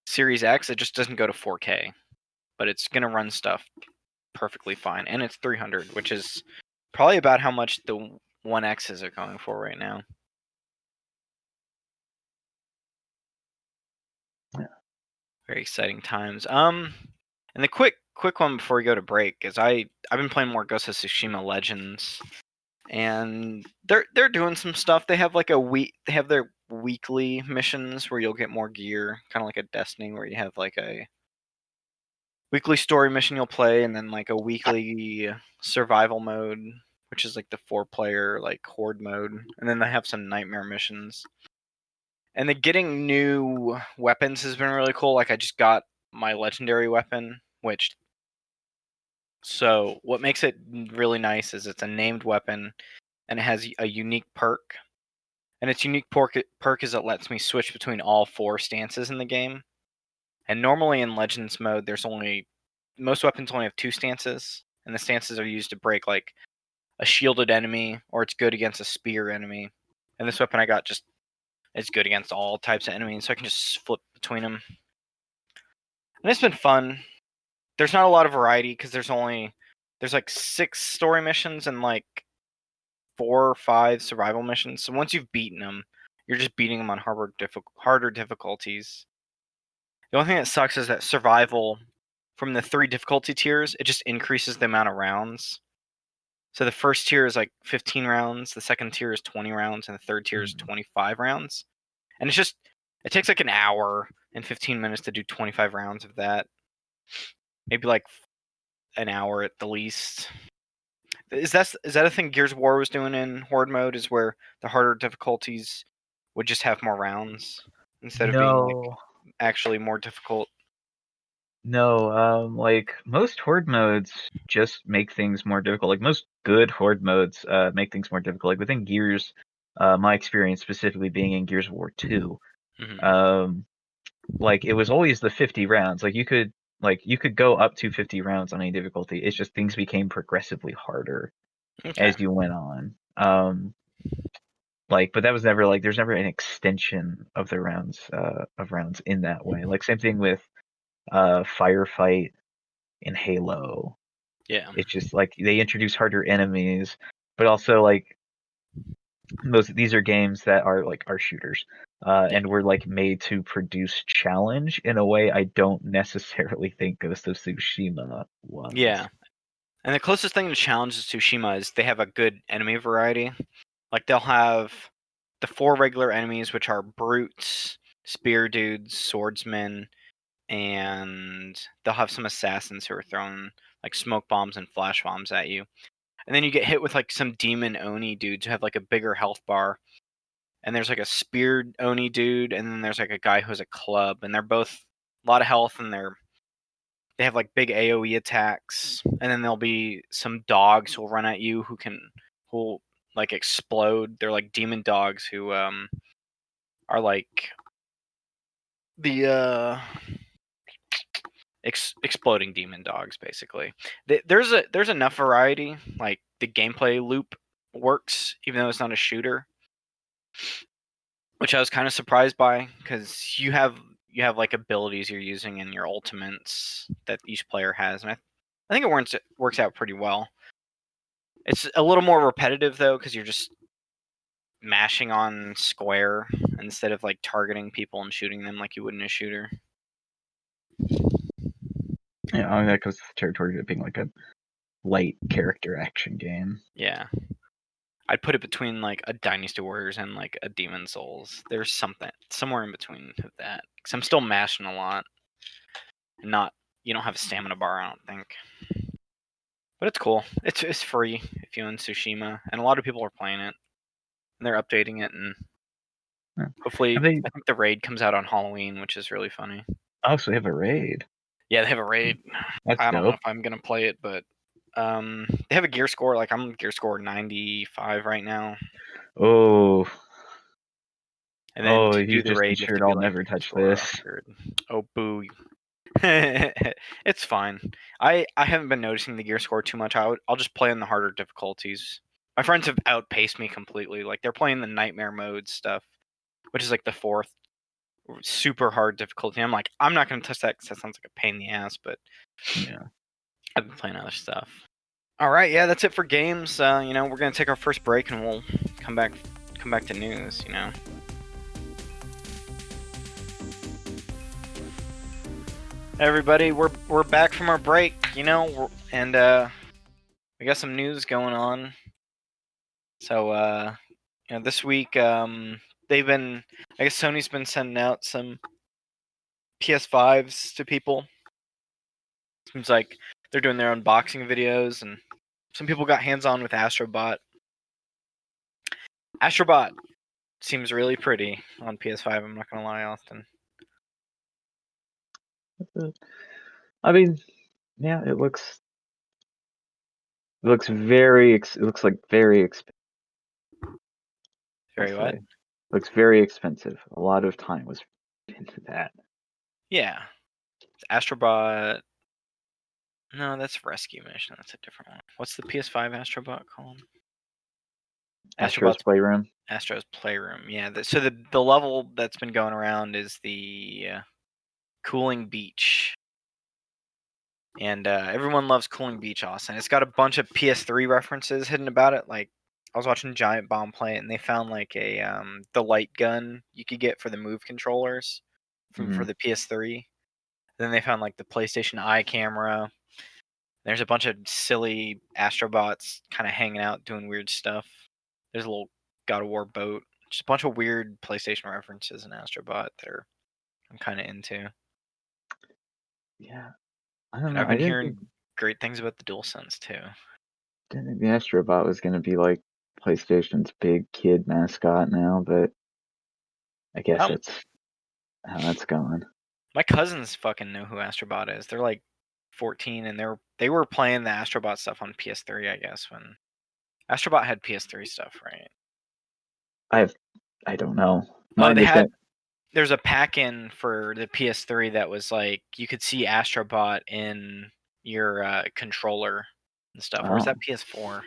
Series X. It just doesn't go to 4K, but it's gonna run stuff perfectly fine, and it's 300, which is probably about how much the One X's are going for right now. Yeah. Very exciting times. And the quick one before we go to break is I've been playing more Ghost of Tsushima Legends, and they're doing some stuff. They have like they have their weekly missions where you'll get more gear, kind of like a Destiny, where you have like a weekly story mission you'll play, and then like a weekly survival mode, which is like the 4-player like horde mode, and then they have some nightmare missions. And the getting new weapons has been really cool. Like I just got my legendary weapon, so what makes it really nice is it's a named weapon and it has a unique perk. And its unique perk is it lets me switch between all 4 stances in the game. And normally in Legends mode, most weapons only have 2 stances, and the stances are used to break like a shielded enemy, or it's good against a spear enemy. And this weapon I got it's good against all types of enemies, so I can just flip between them. And it's been fun. There's not a lot of variety because there's like 6 story missions and like 4 or 5 survival missions. So once you've beaten them, you're just beating them on harder difficulties. The only thing that sucks is that survival, from the 3 difficulty tiers, it just increases the amount of rounds. So the first tier is like 15 rounds, the second tier is 20 rounds, and the third tier is 25 rounds. And it takes like an hour and 15 minutes to do 25 rounds of that. Maybe like an hour at the least. Is that a thing Gears of War was doing in Horde mode? Is where the harder difficulties would just have more rounds instead of being like No, actually more difficult? no. Like most horde modes just make things more difficult. Like most good horde modes, make things more difficult. Like within Gears, my experience specifically being in Gears of War 2, Mm-hmm. like it was always the 50 rounds. Like you could go up to 50 rounds on any difficulty. It's just things became progressively harder Okay. as you went on. But that was never like there's never an extension of the rounds in that way. Like same thing with Firefight in Halo. Yeah. It's just like they introduce harder enemies, but also like these are games that are shooters. Yeah. And were like made to produce challenge in a way I don't necessarily think Ghost of Tsushima was. Yeah. And the closest thing to challenge to Tsushima is they have a good enemy variety. Like they'll have the 4 regular enemies, which are brutes, spear dudes, swordsmen, and they'll have some assassins who are throwing like smoke bombs and flash bombs at you. And then you get hit with like some demon Oni dudes who have like a bigger health bar. And there's like a speared Oni dude, and then there's like a guy who has a club, and they're both a lot of health, and they have like big AoE attacks. And then there'll be some dogs who'll run at you who'll like explode. They're like demon dogs who are like the exploding demon dogs basically. There's enough variety. Like the gameplay loop works even though it's not a shooter, which I was kind of surprised by because you have like abilities you're using in your ultimates that each player has, and I think it works out pretty well. It's a little more repetitive though because you're just mashing on square instead of like targeting people and shooting them like you would in a shooter. Yeah, I mean, that goes to the territory of being like a light character action game. Yeah. I'd put it between like a Dynasty Warriors and like a Demon Souls. There's something somewhere in between of that. Because I'm still mashing a lot. And you don't have a stamina bar, I don't think. But it's cool. It's free if you own Tsushima, and a lot of people are playing it. And they're updating it, and hopefully, I think the raid comes out on Halloween, which is really funny. Oh, so they have a raid. Yeah, they have a raid. That's I don't know dope. if I'm gonna play it, but they have a gear score. Like I'm gear score 95 right now. Oh. And then to you do the just raid, you have ensured to be I'll like never touch score this. 100. Oh boo! It's fine. I haven't been noticing the gear score too much. I'll just play in the harder difficulties. My friends have outpaced me completely. Like they're playing the nightmare mode stuff, which is like the 4th super hard difficulty. I'm like, I'm not gonna touch that because that sounds like a pain in the ass. But Yeah. I've been playing other stuff. All right, yeah, that's it for games. We're gonna take our first break and we'll come back to news. Everybody, we're back from our break, and we got some news going on. So, this week, they've been, I guess Sony's been sending out some PS5s to people. Seems like they're doing their unboxing videos, and some people got hands-on with Astrobot. Astrobot seems really pretty on PS5. I'm not gonna lie, Austin. I mean, yeah, it looks very it looks like very expensive. Very what? Looks very expensive. A lot of time was into that. Yeah, Astrobot. No, that's Rescue Mission. That's a different one. What's the PS5 Astrobot called? Astro's Astrobot's Playroom. Astro's Playroom. Yeah. So the level that's been going around is the Cooling Beach, and everyone loves Cooling Beach, Austin. It's got a bunch of PS3 references hidden about it. Like I was watching Giant Bomb play it, and they found like a the light gun you could get for the Move controllers for the PS3. Then they found like the PlayStation Eye camera. There's a bunch of silly Astrobots kind of hanging out doing weird stuff. There's a little God of War boat. Just a bunch of weird PlayStation references in Astrobot that I'm kind of into. Yeah, I don't And know. I've I been didn't hearing think great things about the DualSense too. the Astrobot was going to be like PlayStation's big kid mascot now, but I guess that's how that's going. My cousins fucking know who Astrobot is. They're like 14, and they were playing the Astrobot stuff on PS3, I guess, when Astrobot had PS3 stuff, right? I don't know. Oh, they had. There's a pack-in for the PS3 that was like you could see Astrobot in your controller and stuff. Or was that PS4?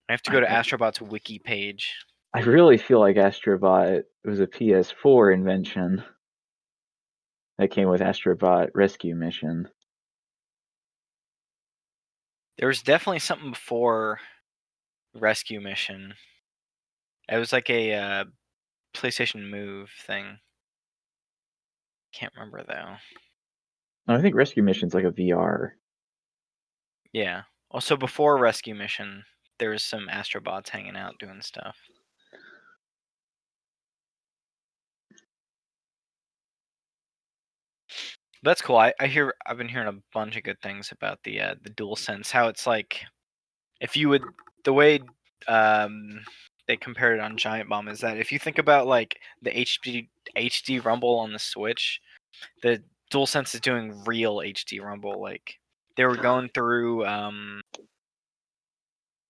I have to go to Astrobot's wiki page. I really feel like Astrobot was a PS4 invention that came with Astrobot Rescue Mission. There was definitely something before Rescue Mission. It was like a PlayStation Move thing. Can't remember though. No, I think Rescue Mission's like a VR. Yeah. Also, before Rescue Mission, there was some Astrobots hanging out doing stuff. That's cool. I've been hearing a bunch of good things about the DualSense. How it's like, if you would, the way they compared it on Giant Bomb is that if you think about like the HD Rumble on the Switch, the DualSense is doing real HD Rumble. Like they were going through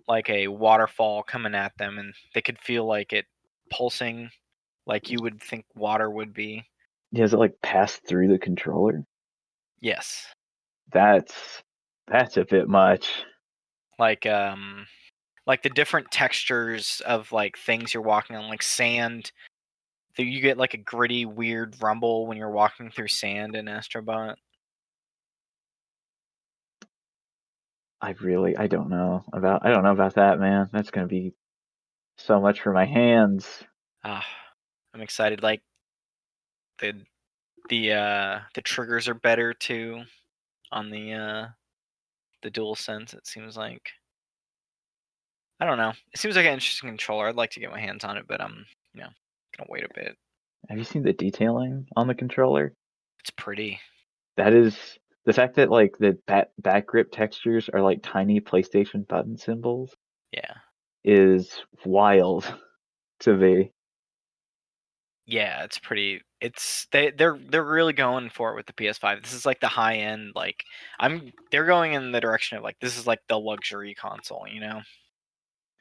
like a waterfall coming at them, and they could feel like it pulsing, like you would think water would be. Yeah, does it like pass through the controller? Yes. That's a bit much. Like the different textures of like things you're walking on, like sand. You get like a gritty, weird rumble when you're walking through sand in Astrobot. I don't know about that, man. That's gonna be so much for my hands. Ah, I'm excited. Like the the triggers are better too on the DualSense. It seems like, I don't know. It seems like an interesting controller. I'd like to get my hands on it, but I'm gonna wait a bit. Have you seen the detailing on the controller? It's pretty. That is the fact that like the back grip textures are like tiny PlayStation button symbols Yeah. is wild to me. Yeah, it's pretty. They're really going for it with the PS5. This is like the high end. Like they're going in the direction of like, this is like the luxury console.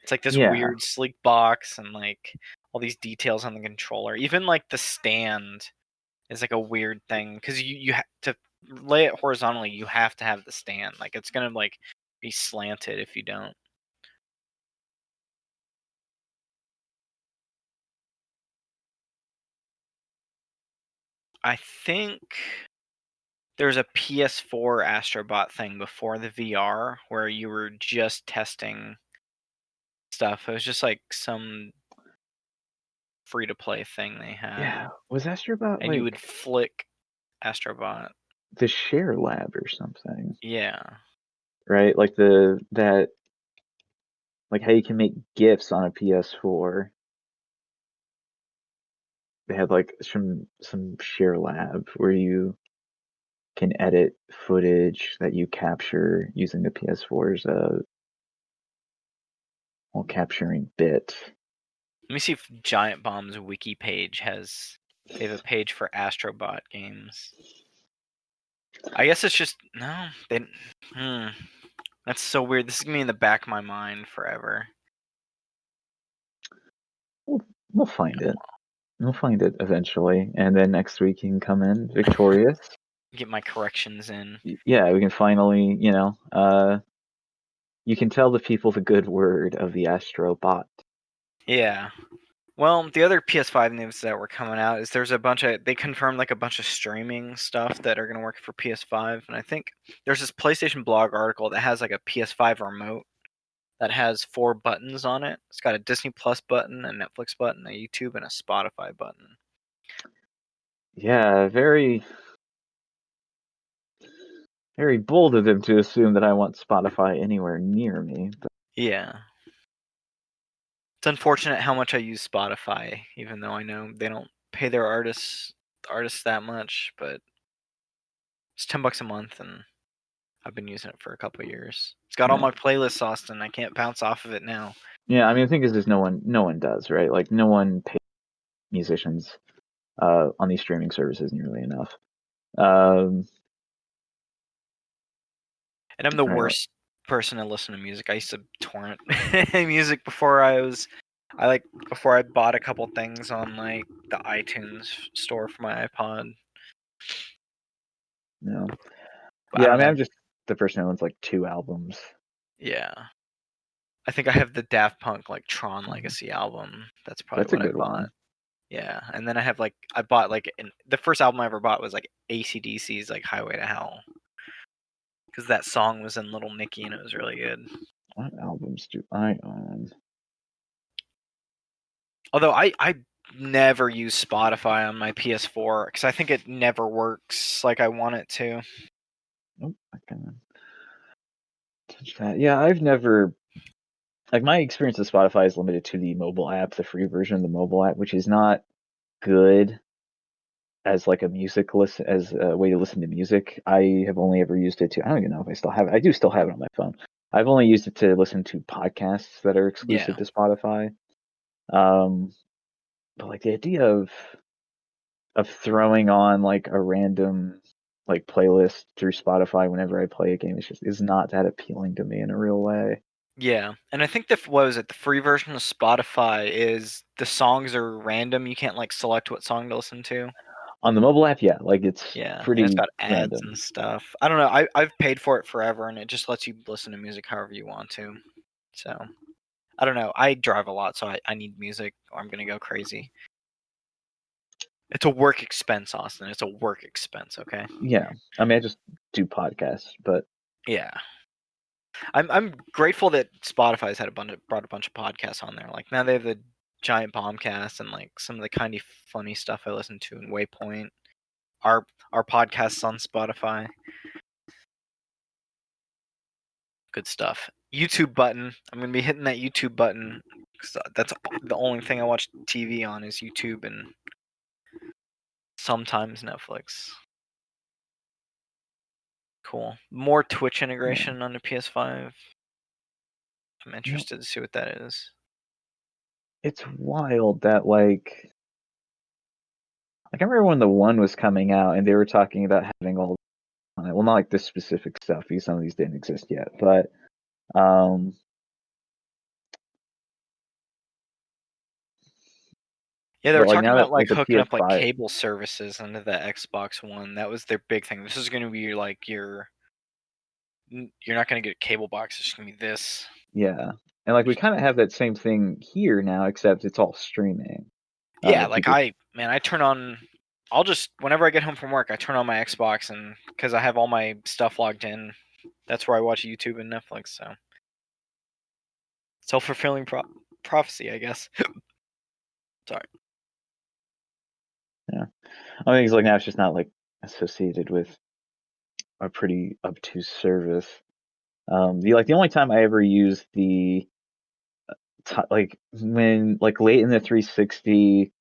It's like this Yeah, weird sleek box and like all these details on the controller. Even like the stand is like a weird thing because you have to lay it horizontally. You have to have the stand. Like it's gonna like be slanted if you don't. I think there's a PS4 Astrobot thing before the VR where you were just testing stuff. It was just like some free to play thing they had, yeah. Was Astrobot and you would like flick Astrobot. the Share Lab or something? Yeah, Right? Like the that like how you can make GIFs on a PS4. They had like some Share Lab where you can edit footage that you capture using the PS4's while capturing bits. let me see if Giant Bomb's wiki page has. They have a page for Astrobot games. I guess it's just no. They. Hmm. That's so weird. This is gonna be in the back of my mind forever. We'll, we'll find it. We'll find it eventually, and then next week you can come in victorious. Get my corrections in. Yeah, we can finally, you can tell the people the good word of the Astrobot. Yeah. Well, the other PS5 news that were coming out is they confirmed like a bunch of streaming stuff that are going to work for PS5, and I think there's this PlayStation blog article that has like a PS5 remote that has 4 buttons on it. It's got a Disney Plus button, a Netflix button, a YouTube, and a Spotify button. Yeah, very, very bold of them to assume that I want Spotify anywhere near me. But Yeah. It's unfortunate how much I use Spotify, even though I know they don't pay their artists that much, but it's $10 a month, and I've been using it for a couple of years. It's got all yeah, my playlists, Austin. I can't bounce off of it now. yeah. I mean, the thing is, no one does, right? Like, no one pays musicians on these streaming services nearly enough. And I'm the Right? worst person to listen to music. I used to torrent music before I bought a couple things on like the iTunes store for my iPod. You know. But I Yeah, I don't mean, know. I'm just the person who owns like 2 albums. Yeah. I think I have the Daft Punk like Tron Mhm. Legacy album. That's probably That's a what I good bought. one. Yeah. And then I bought like the first album I ever bought was like AC/DC's like Highway to Hell. Because that song was in Little Nicky and it was really good. What albums do I own? Although I never use Spotify on my PS4 because I think it never works like I want it to. Nope, I can. Yeah, I've never like my experience with Spotify is limited to the mobile app, the free version of the mobile app, which is not good as like a music listen as a way to listen to music. I have only ever used it to I don't even know if I still have it. I do still have it on my phone. I've only used it to listen to podcasts that are exclusive Yeah. to Spotify. Um, but like the idea of throwing on like a random like playlist through Spotify whenever I play a game is not that appealing to me in a real way. Yeah, and I think what was it? The free version of Spotify is the songs are random. You can't like select what song to listen to. On the mobile app, yeah, like it's Yeah, and it's pretty got ads random. and stuff. I don't know. I've paid for it forever, and it just lets you listen to music however you want to. So I don't know. I drive a lot, so I need music, or I'm gonna go crazy. It's a work expense, Austin. It's a work expense. Okay. Yeah, I mean, I just do podcasts, but Yeah. I'm grateful that Spotify's had brought a bunch of podcasts on there. Like now they have the Giant Bombcast and like some of the kind of funny stuff I listen to in Waypoint. Our our podcasts on Spotify. Good stuff. YouTube button. I'm gonna be hitting that YouTube button. 'Cause that's the only thing I watch TV on is YouTube and sometimes Netflix. Cool. More Twitch yeah, integration on the PS5. I'm you know, interested to see what that is. it's wild that like I remember when the one was coming out and they were talking about having all on it. Well, not like this specific stuff because some of these didn't exist yet, but um, Yeah, they were but like talking now about that like like the hooking up like PS5, cable services into the Xbox One. That was their big thing. This is going to be like you're not going to get a cable box. It's just going to be this. yeah, and like we kind of have that same thing here now, except it's all streaming. Yeah, like People, I turn on. I'll just whenever I get home from work, I turn on my Xbox and because I have all my stuff logged in, that's where I watch YouTube and Netflix. So self fulfilling prophecy, I guess. Sorry. yeah, I think it's like now it's just not like associated with a pretty obtuse service. The only time I ever used the like when like late in the 360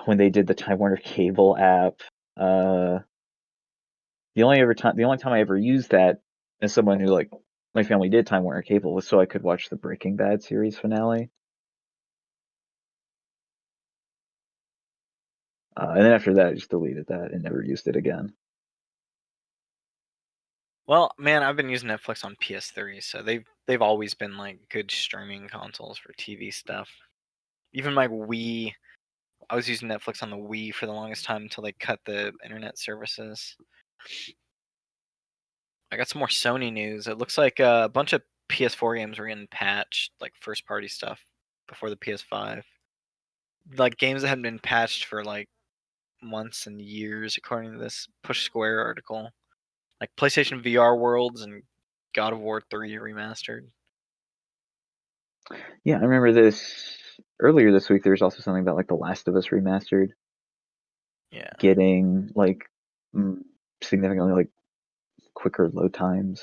when they did the Time Warner Cable app, uh, the only time I ever used that as someone who like my family did Time Warner Cable was so I could watch the Breaking Bad series finale. And then after that, I just deleted that and never used it again. Well, man, I've been using Netflix on PS3, so they've always been like good streaming consoles for TV stuff. Even my Wii, I was using Netflix on the Wii for the longest time until they cut the internet services. I got some more Sony news. It looks like a bunch of PS4 games were getting patched, like first party stuff, before the PS5. Like games that hadn't been patched for like months and years, according to this Push Square article. Like PlayStation VR Worlds and God of War 3 Remastered. Yeah, I remember this earlier this week. There was also something about like The Last of Us remastered Yeah, getting like significantly like quicker load times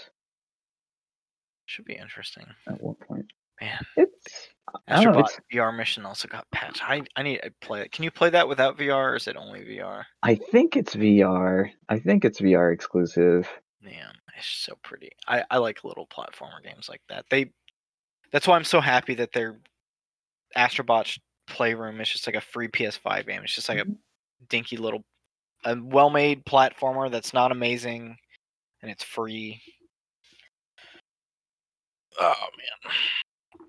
should be interesting. at one point. Man, It's I don't know. Astrobot It's VR Mission also got patched. I need to play it. Can you play that without VR, or is it only VR? I think it's VR. I think it's VR exclusive. Man, it's so pretty. I like little platformer games like that. That's why I'm so happy that their Astrobot Playroom is just like a free PS5 game. It's just like a Mhm. dinky little, a well-made platformer that's not amazing, and it's free. Oh man,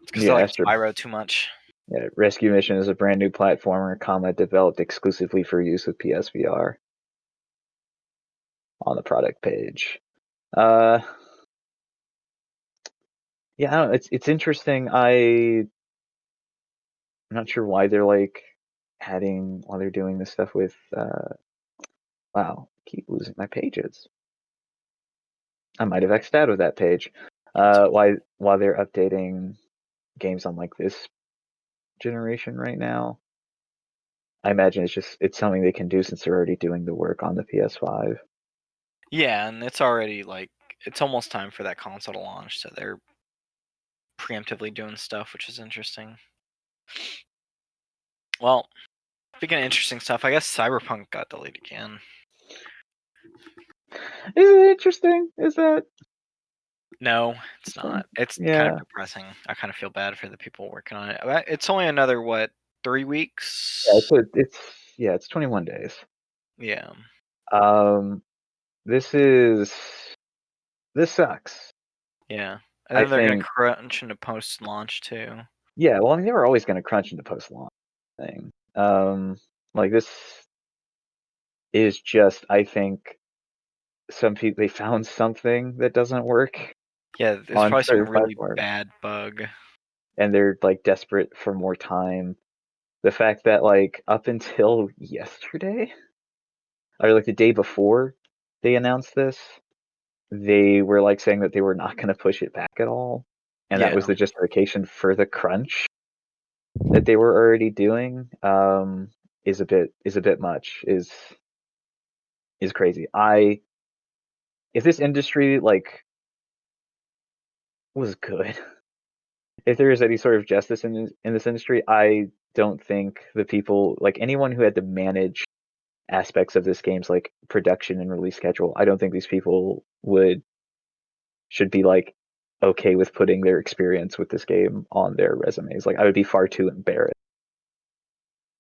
it's because I Yeah, like Astro. Spyro too much. Yeah, Rescue Mission is a brand new platformer, developed exclusively for use with PSVR on the product page. Uh, yeah, I don't know, it's interesting. I'm not sure why they're like adding while they're doing this stuff with. Wow, keep losing my pages. I might have xed out of that page. That's Why they're updating games on like this generation right now? I imagine it's something they can do since they're already doing the work on the PS5. yeah, and it's already like it's almost time for that console to launch, so they're preemptively doing stuff, which is interesting. Well, speaking of interesting stuff, I guess Cyberpunk got delayed again. Is it interesting? Is that? No, it's not. It's kind of depressing. I kind of feel bad for the people working on it. It's only another, what, 3 weeks? It's 21 days. Yeah. This sucks. Yeah. And I then they're going to think. crunch into post-launch, too. Yeah, well, I mean, they were always going to crunch into post-launch thing. Like this is just, I think, some people they found something that doesn't work Yeah, there's on probably some certain really platforms, bad bug. and they're like desperate for more time. The fact that like up until yesterday, or like the day before they announced this, they were like saying that they were not going to push it back at all, and that was Yeah. the justification for the crunch that they were already doing. Is a bit much. Is crazy. If this industry like was good, if there is any sort of justice in this industry, I don't think the people like anyone who had to manage aspects of this game's like production and release schedule, I don't think these people should be like okay with putting their experience with this game on their resumes. Like I would be far too embarrassed.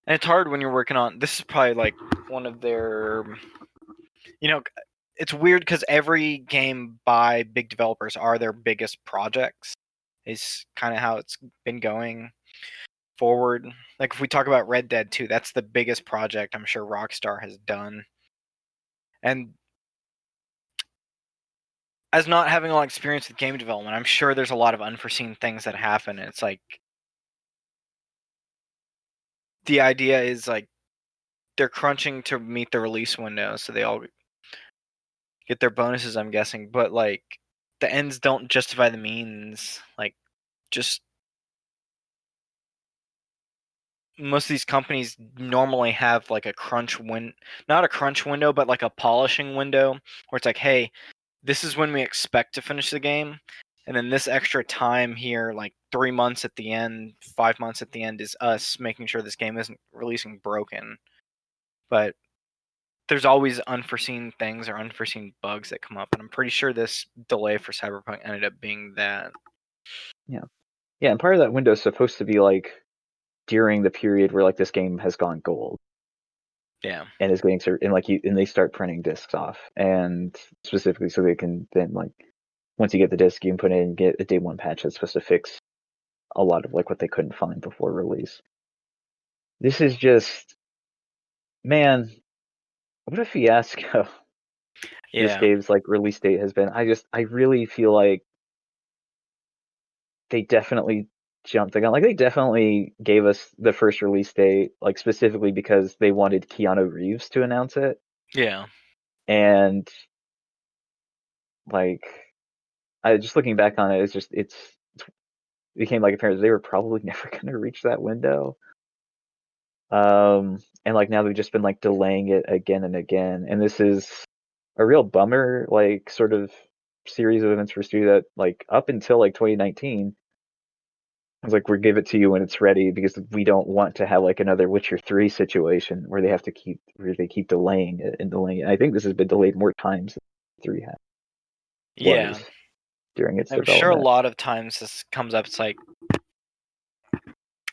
And it's hard when you're working on this is probably like one of their it's weird because every game by big developers are their biggest projects is kind of how it's been going forward. Like if we talk about Red Dead 2, that's the biggest project I'm sure Rockstar has done. And as not having a lot of experience with game development, I'm sure there's a lot of unforeseen things that happen. It's like the idea is like they're crunching to meet the release window, so they all get their bonuses, I'm guessing. But like the ends don't justify the means. Like just most of these companies normally have like a not a crunch window, but like a polishing window where it's like, hey, this is when we expect to finish the game. And then this extra time here, like 3 months at the end, 5 months at the end, is us making sure this game isn't releasing broken. But there's always unforeseen things or unforeseen bugs that come up. And I'm pretty sure this delay for Cyberpunk ended up being that. Yeah. Yeah, and part of that window is supposed to be like during the period where like this game has gone gold. Yeah. And is getting and they start printing discs off, and specifically so they can then like once you get the disc you can put in and get a day one patch that's supposed to fix a lot of like what they couldn't find before release. This is just, man, what a fiasco this Yeah. game's like release date has been. I really feel like they definitely jumped the gun. Like they definitely gave us the first release date like specifically because they wanted Keanu Reeves to announce it, Yeah. and like I just looking back on it, it became like apparent they were probably never going to reach that window. And like now they've just been like delaying it again and again, and this is a real bummer. Like sort of series of events for studio that like up until like 2019, I was like, we'll give it to you when it's ready because we don't want to have like another Witcher 3 situation where they keep delaying it and delaying it. I think this has been delayed more times than 3 Yeah. was during its I'm sure a development. lot of times this comes up. It's like,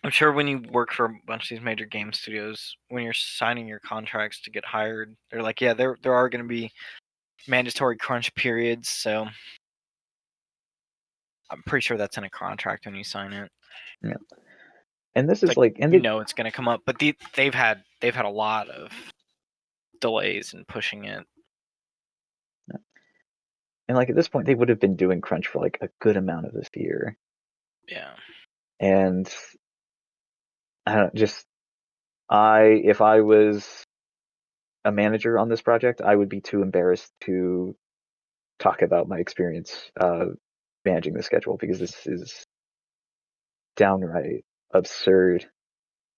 I'm sure when you work for a bunch of these major game studios, when you're signing your contracts to get hired, they're like, yeah, there are going to be mandatory crunch periods. So I'm pretty sure that's in a contract when you sign it. Yeah. And this It's is like like, and you know it's going to come up, but they've had a lot of delays in pushing it. and like at this point they would have been doing crunch for like a good amount of this year. Yeah. And I don't just if I was a manager on this project, I would be too embarrassed to talk about my experience managing the schedule because this is downright absurd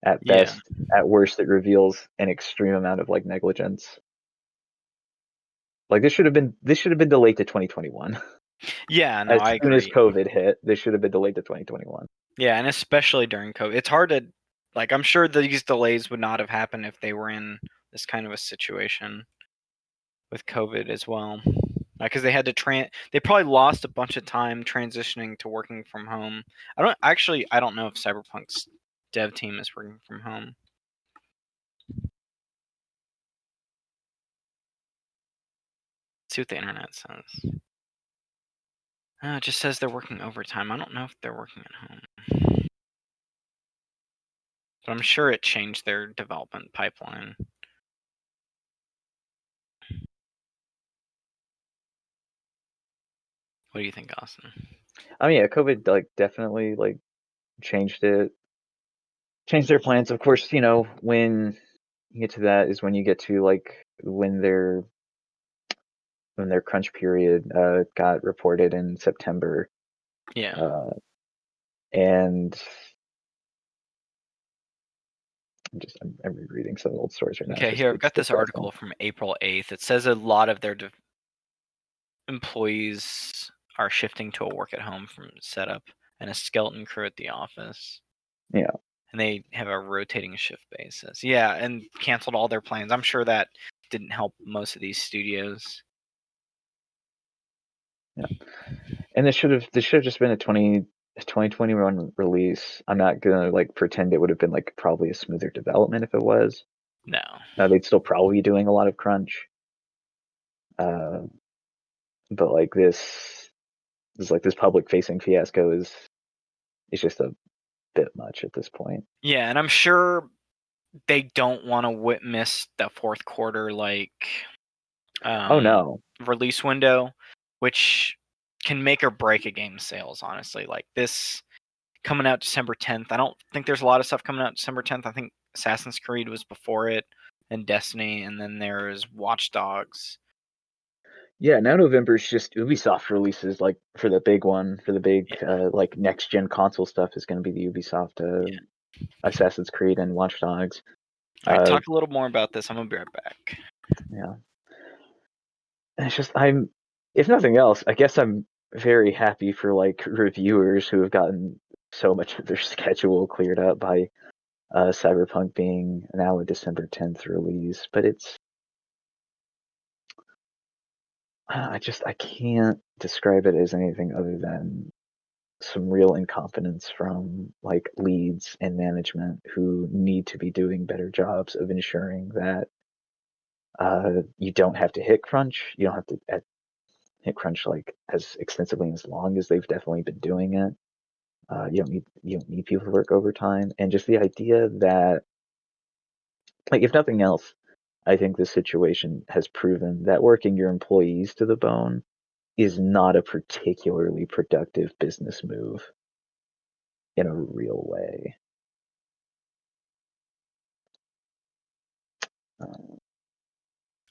at Yeah. best. At worst, it reveals an extreme amount of like negligence. Like this should have been delayed to 2021. Yeah, no, As I soon as agree. COVID hit, this should have been delayed to 2021. Yeah, and especially during COVID, it's hard to like. I'm sure these delays would not have happened if they were in this kind of a situation with COVID as well. Because they had to they probably lost a bunch of time transitioning to working from home. I don't know if Cyberpunk's dev team is working from home. Let's see what the internet says. It just says they're working overtime. I don't know if they're working at home. But I'm sure it changed their development pipeline. What do you think, Austin? I mean, yeah, COVID like definitely like changed their plans. Of course, when you get to that is when you get to like when their crunch period got reported in September. Yeah. And I'm rereading some old stories right now. Okay, here I've It's got this depressing. article from April 8th. It says a lot of their employees are shifting to a work at home from setup and a skeleton crew at the office. Yeah. And they have a rotating shift basis. Yeah, and canceled all their plans. I'm sure that didn't help most of these studios. Yeah. And this should have just been a 2021 release. I'm not gonna like pretend it would have been like probably a smoother development if it was. No. They'd still probably be doing a lot of crunch. But like this public facing fiasco is just a bit much at this point. Yeah, and I'm sure they don't want to miss the fourth quarter Oh no. release window, which can make or break a game's sales, honestly. Like this coming out December 10th. I don't think there's a lot of stuff coming out December 10th. I think Assassin's Creed was before it, and Destiny, and then there's Watch Dogs. Yeah, now November's just Ubisoft releases, like for the big one, for the big like next gen console stuff is going to be the Ubisoft Assassin's Creed and Watch Dogs. All right, talk a little more about this. I'm gonna be right back. Yeah, and it's just if nothing else, I guess I'm very happy for like reviewers who have gotten so much of their schedule cleared up by Cyberpunk being now a December 10th release, but it's I can't describe it as anything other than some real incompetence from like leads and management who need to be doing better jobs of ensuring that you don't have to hit crunch. You don't have to hit crunch like as extensively and as long as they've definitely been doing it. You don't need people to work overtime, and just the idea that, like, if nothing else, I think this situation has proven that working your employees to the bone is not a particularly productive business move in a real way.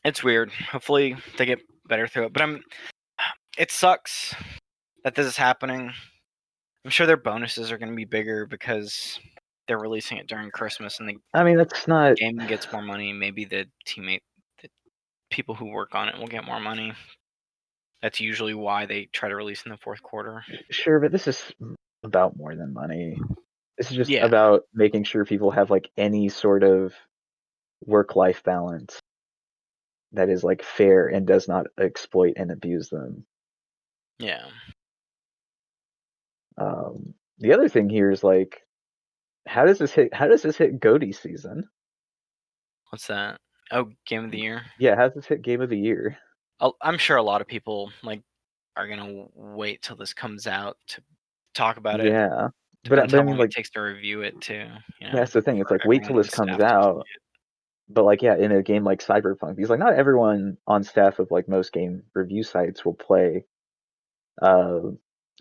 It's weird. Hopefully they get better through it. But it sucks that this is happening. I'm sure their bonuses are going to be bigger because they're releasing it during Christmas, and I mean, that's not. the game gets more money. Maybe the people who work on it will get more money. That's usually why they try to release in the fourth quarter. Sure, but this is about more than money. This is just Yeah. about making sure people have like any sort of work-life balance that is like fair and does not exploit and abuse them. Yeah. The other thing here is like, how does this hit GOTY season? What's that? Oh, Game of the Year. Yeah, how does this hit Game of the Year? I'm sure a lot of people are gonna wait till this comes out to talk about it. Yeah, Depends but how I mean, long it like, takes to review it too. that's the thing. It's For like wait till everyone on this comes staff to play out. it. But like, yeah, in a game like Cyberpunk, because like not everyone on staff of like most game review sites will play uh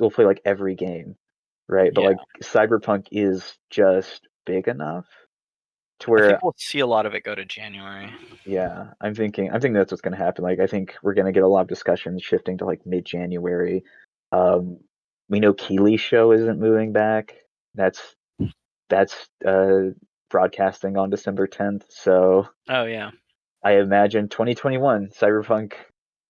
like every game, right? But Yeah, like Cyberpunk is just big enough to I think where, we'll see a lot of it go to January. yeah, I'm thinking that's what's going to happen. Like I think we're going to get a lot of discussions shifting to like mid-January. We know Keeley's show isn't moving back. That's broadcasting on December 10th. So Oh yeah, I imagine 2021 Cyberpunk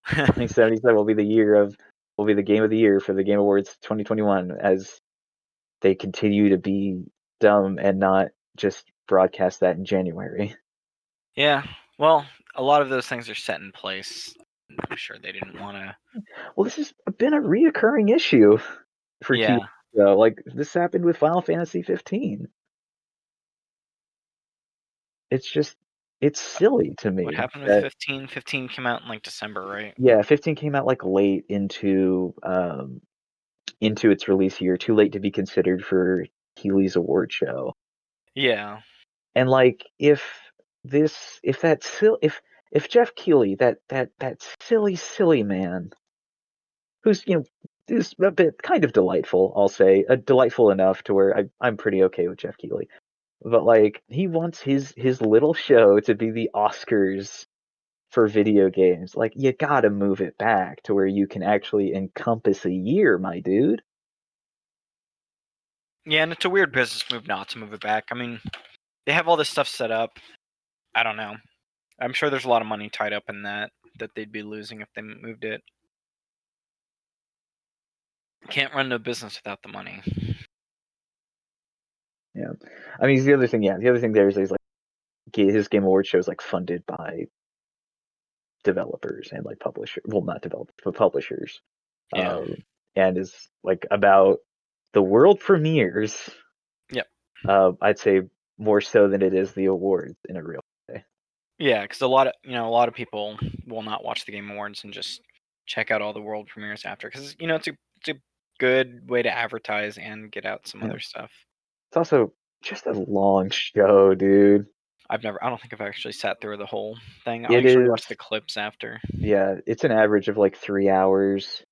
2077 will be the game of the year for the Game Awards 2021 as they continue to be dumb and not just broadcast that in January. Yeah, well, a lot of those things are set in place. I'm sure they didn't want to. Well, this has been a reoccurring issue for Yeah. TV. Like this happened with Final Fantasy 15. It's silly to me. What happened with That 15? 15 came out in like December, right? Yeah, 15 came out like late into its release year, too late to be considered for Keighley's award show. Yeah. And like if Jeff Keighley, that silly man, who's is a bit kind of delightful, I'll say, delightful enough to where I'm pretty okay with Jeff Keighley. But like he wants his little show to be the Oscars for video games. Like you gotta move it back to where you can actually encompass a year, my dude. Yeah, and it's a weird business move not to move it back. I mean, they have all this stuff set up. I don't know. I'm sure there's a lot of money tied up in that they'd be losing if they moved it. Can't run no business without the money. Yeah, I mean the other thing. Yeah, the other thing there is like his Game Awards show is like funded by developers and like publishers. Well, not developers, but publishers. Yeah. And is like about the world premieres. Yep. I'd say more so than it is the awards in a real way. Yeah, because a lot of people will not watch the Game Awards and just check out all the world premieres after, because it's a good way to advertise and get out some Yeah. other stuff. It's also just a long show, dude. I don't think I've actually sat through the whole thing. I'll It usually is. watch the clips after. Yeah, it's an average of like 3 hours,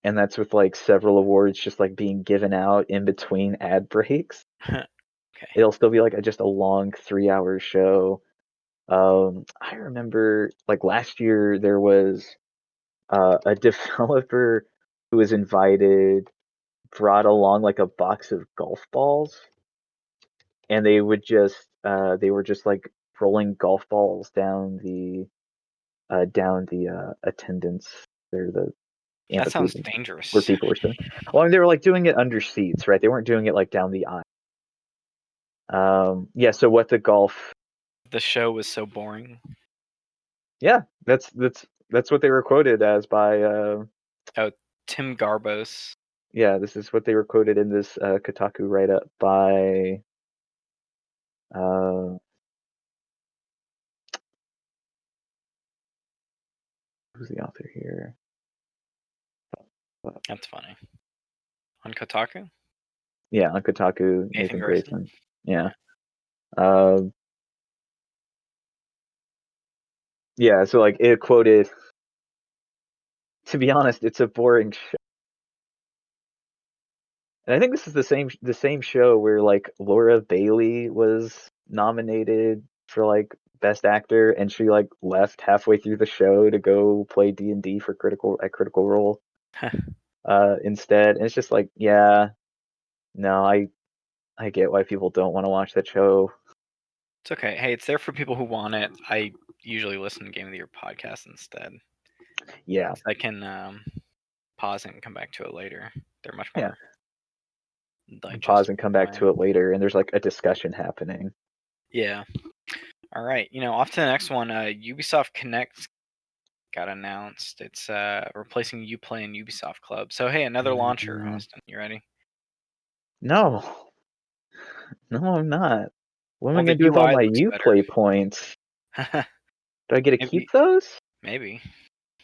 and that's with like several awards just like being given out in between ad breaks. Okay. It'll still be like just a long 3 hour show. I remember like last year there was a developer who was invited, brought along like a box of golf balls, and they were just like rolling golf balls down the attendance, or the That sounds amphitheater where dangerous. people were sitting. Well, I mean, they were like doing it under seats, right? They weren't doing it like down the aisle. Yeah. So what the golf? The show was so boring. Yeah, that's what they were quoted as by. Oh, Tim Garbos. Yeah, this is what they were quoted in this Kotaku write-up by. Who's the author here? That's funny. On Kotaku? Yeah, on Kotaku, Nathan Grayson. Yeah. Yeah, so like it quoted. To be honest, it's a boring show. And I think this is the same show where like Laura Bailey was nominated for like best actor, and she like left halfway through the show to go play D&D for Critical Role instead. And it's just like, yeah, no, I get why people don't want to watch that show. It's okay. Hey, it's there for people who want it. I usually listen to Game of the Year podcast instead. Yeah. I can pause it and come back to it later. They're much more Pause and come back to it later, and there's like a discussion happening. Yeah. All right. Off to the next one. Ubisoft Connect got announced. It's replacing Uplay and Ubisoft Club. So hey, another launcher, Austin. You ready? No, I'm not. What am I Well, gonna the do with all UI my looks better. Uplay points? Do I get to keep those? Maybe.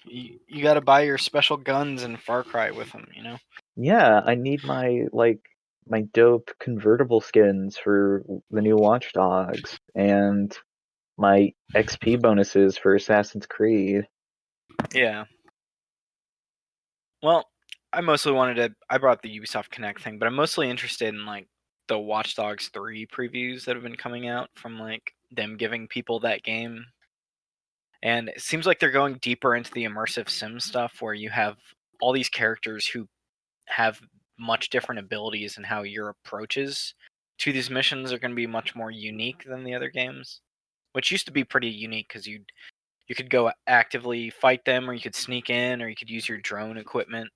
You got to buy your special guns in Far Cry with them, Yeah, I need my dope convertible skins for the new Watch Dogs and my XP bonuses for Assassin's Creed. Yeah. Well, I brought the Ubisoft Connect thing, but I'm mostly interested in like the Watch Dogs 3 previews that have been coming out from like them giving people that game. And it seems like they're going deeper into the immersive sim stuff where you have all these characters who have much different abilities, and how your approaches to these missions are going to be much more unique than the other games, which used to be pretty unique because You could go actively fight them, or you could sneak in, or you could use your drone equipment.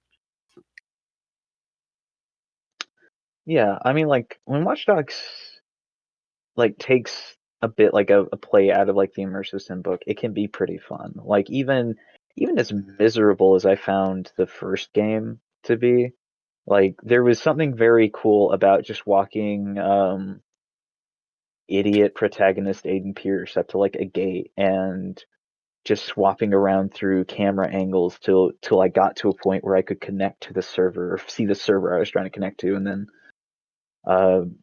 Yeah, I mean, like when Watch Dogs like takes a bit like a play out of like the immersive sim book, it can be pretty fun. Like even as miserable as I found the first game to be, like there was something very cool about just walking idiot protagonist Aiden Pierce up to like a gate and just swapping around through camera angles till I got to a point where I could connect to the server or see the server I was trying to connect to, and then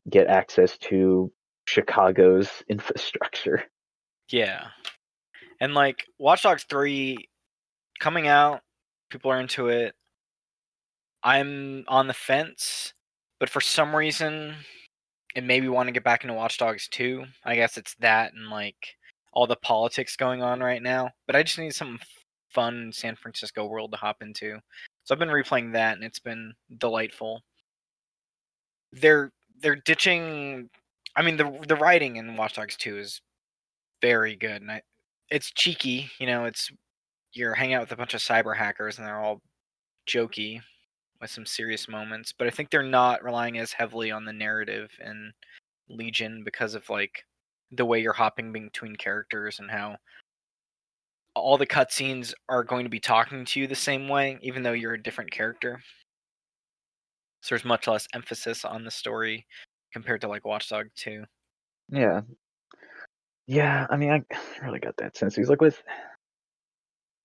get access to Chicago's infrastructure. Yeah. And like Watch Dogs 3 coming out, people are into it. I'm on the fence, but for some reason it made me want to get back into Watch Dogs 2. I guess it's that and like all the politics going on right now. But I just need some fun San Francisco world to hop into. So I've been replaying that and it's been delightful. They're ditching. I mean, the writing in Watch Dogs 2 is very good, and it's cheeky. It's you're hanging out with a bunch of cyber hackers, and they're all jokey with some serious moments. But I think they're not relying as heavily on the narrative in Legion because of like the way you're hopping between characters and how all the cutscenes are going to be talking to you the same way, even though you're a different character. So there's much less emphasis on the story compared to like Watch Dogs 2. Yeah, yeah. I mean, I really got that sense. He's like with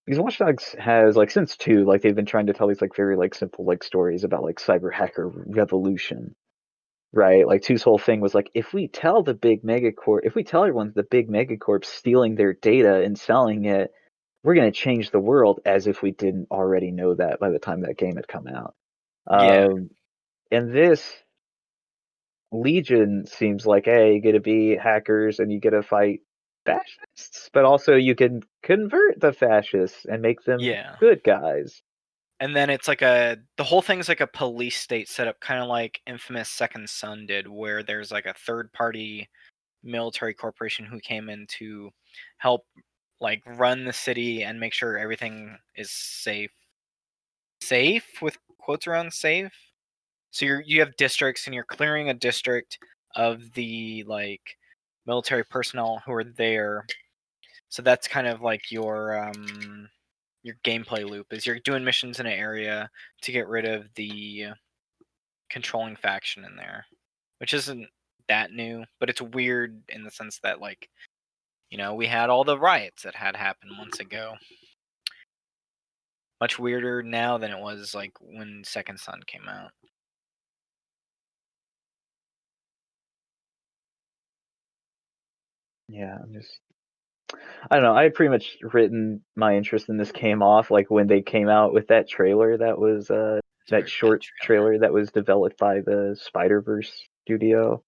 because Watch Dogs has like since two, like they've been trying to tell these like very like simple like stories about like cyber hacker revolution, right? Like two's whole thing was like if we tell if we tell everyone the big megacorp's stealing their data and selling it, we're gonna change the world, as if we didn't already know that by the time that game had come out. Yeah, Um, and this Legion seems like, hey, you get to be hackers and you get to fight fascists, but also you can convert the fascists and make them yeah. good guys. And then it's like the whole thing's like a police state setup, kind of like infamous Second Son did, where there's like a third party military corporation who came in to help like run the city and make sure everything is safe with quotes around safe. So you have districts and you're clearing a district of the like military personnel who are there. So that's kind of like your gameplay loop is you're doing missions in an area to get rid of the controlling faction in there, which isn't that new, but it's weird in the sense that like we had all the riots that had happened months ago. Much weirder now than it was like when Second Son came out. Yeah, I don't know. I had pretty much written my interest in this game off like when they came out with that trailer that was It's a that very bad short trailer. trailer that was developed by the Spider-Verse studio.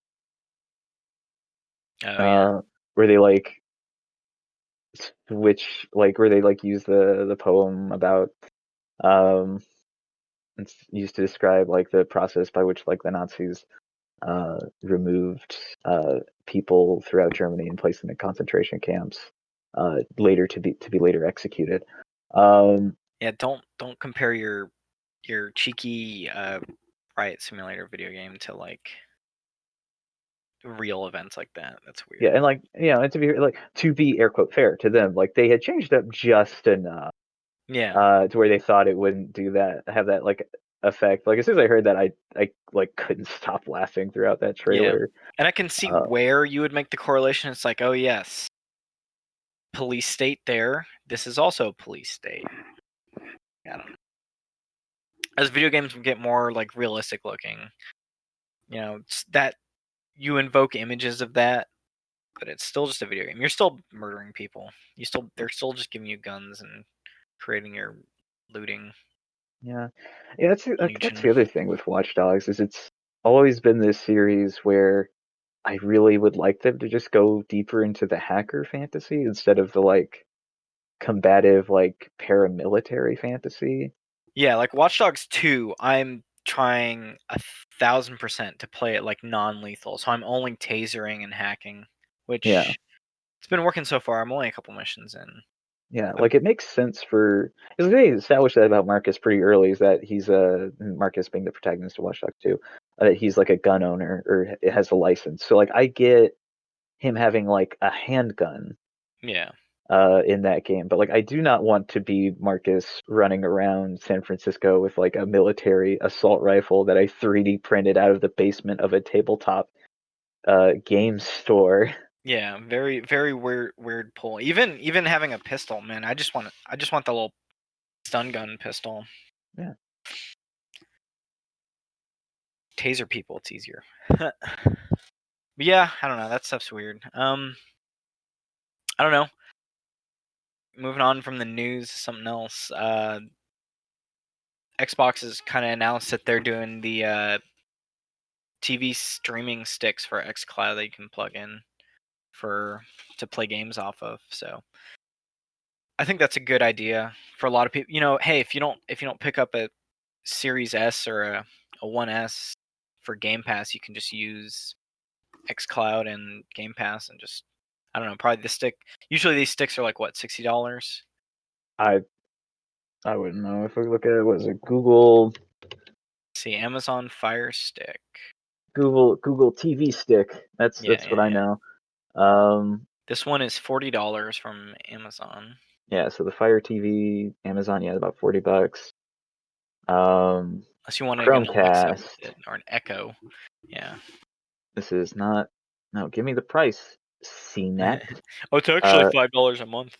Oh yeah, Uh, where they like switch like where they like use the poem about um it's used to describe like the process by which like the Nazis removed people throughout Germany and placed them in concentration camps later to be later executed. Um, yeah. Don't compare your cheeky riot simulator video game to like real events like that. That's yeah, weird. and like and to be air quote fair to them, like they had changed up just enough Yeah, to where they thought it wouldn't have that like effect. Like as soon as I heard that, I like couldn't stop laughing throughout that yeah. trailer. And I can see Uh, where you would make the correlation. It's like, oh yes, police state there. This is also a police state. I don't know. As video games get more like realistic looking, it's that you invoke images of that, but it's still just a video game. You're still murdering people. They're still just giving you guns and creating your looting yeah, yeah, that's legion. the other thing with Watch Dogs is it's always been this series where I really would like them to just go deeper into the hacker fantasy instead of the like combative like paramilitary fantasy. Yeah, like Watch Dogs 2, I'm trying 1,000% to play it like non-lethal. So I'm only tasering and hacking, Yeah. which it's been working so far. I'm only a couple missions in. Yeah, like it makes sense for because they established that about Marcus pretty early. Is that he's Marcus being the protagonist of Watch Dogs 2, that he's like a gun owner or it has a license. So like I get him having like a handgun Yeah. in that game, but like I do not want to be Marcus running around San Francisco with like a military assault rifle that I 3D printed out of the basement of a tabletop game store. Yeah, very very weird pull. Even having a pistol, man. I just want the little stun gun pistol. Yeah. Taser people, it's easier. But yeah, I don't know. That stuff's weird. I don't know. Moving on from the news to something else. Xbox has kind of announced that they're doing the TV streaming sticks for xCloud that you can plug in to play games off of. So I think that's a good idea for a lot of people. Hey, if you don't pick up a Series S or a 1S for Game Pass, you can just use xCloud and Game Pass and just, I don't know, probably the stick. Usually these sticks are like what, $60? I I wouldn't know if we look at it. Was it Google See, Amazon Fire Stick. Google TV stick? That's Yeah, what yeah, I yeah. know. Um, This one is $40 from Amazon. yeah. So the Fire TV, Amazon, yeah, about $40. Unless you want to get an Alexa with Chromecast. it or an Echo. Yeah. This is not. No, give me the price. CNET. Oh, it's actually Uh, $5 a month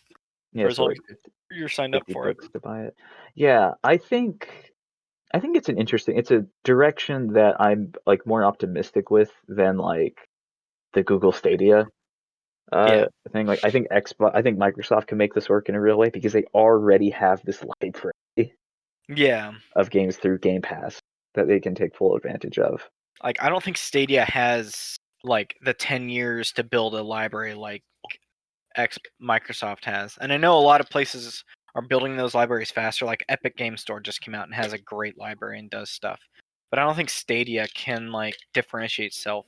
yeah. for as So long like as you're signed up 50 for it. bucks to buy it. Yeah, I think it's it's a direction that I'm like more optimistic with than like the Google Stadia Yeah. thing. Like I think Microsoft can make this work in a real way because they already have this library Yeah. of games through Game Pass that they can take full advantage of. Like, I don't think Stadia has like the 10 years to build a library like Microsoft has. And I know a lot of places are building those libraries faster. Like Epic Game Store just came out and has a great library and does stuff. But I don't think Stadia can like differentiate itself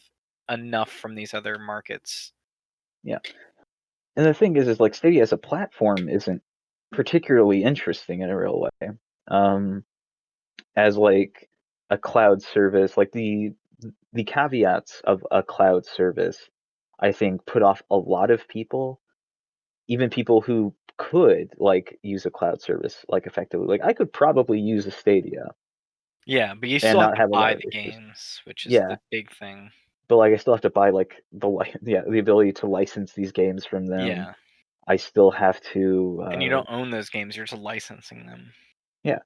enough from these other markets. Yeah. And the thing is like Stadia as a platform isn't particularly interesting in a real way. Um, as like a cloud service, like the caveats of a cloud service, I think put off a lot of people, even people who could like use a cloud service like effectively. Like I could probably use a Stadia Yeah, but you and still have not to have a lot buy of the issues. games, which is Yeah, the big thing. but like I still have to buy like the ability to license these games from them. Yeah. I still have to And you don't own those games, you're just licensing them. yeah.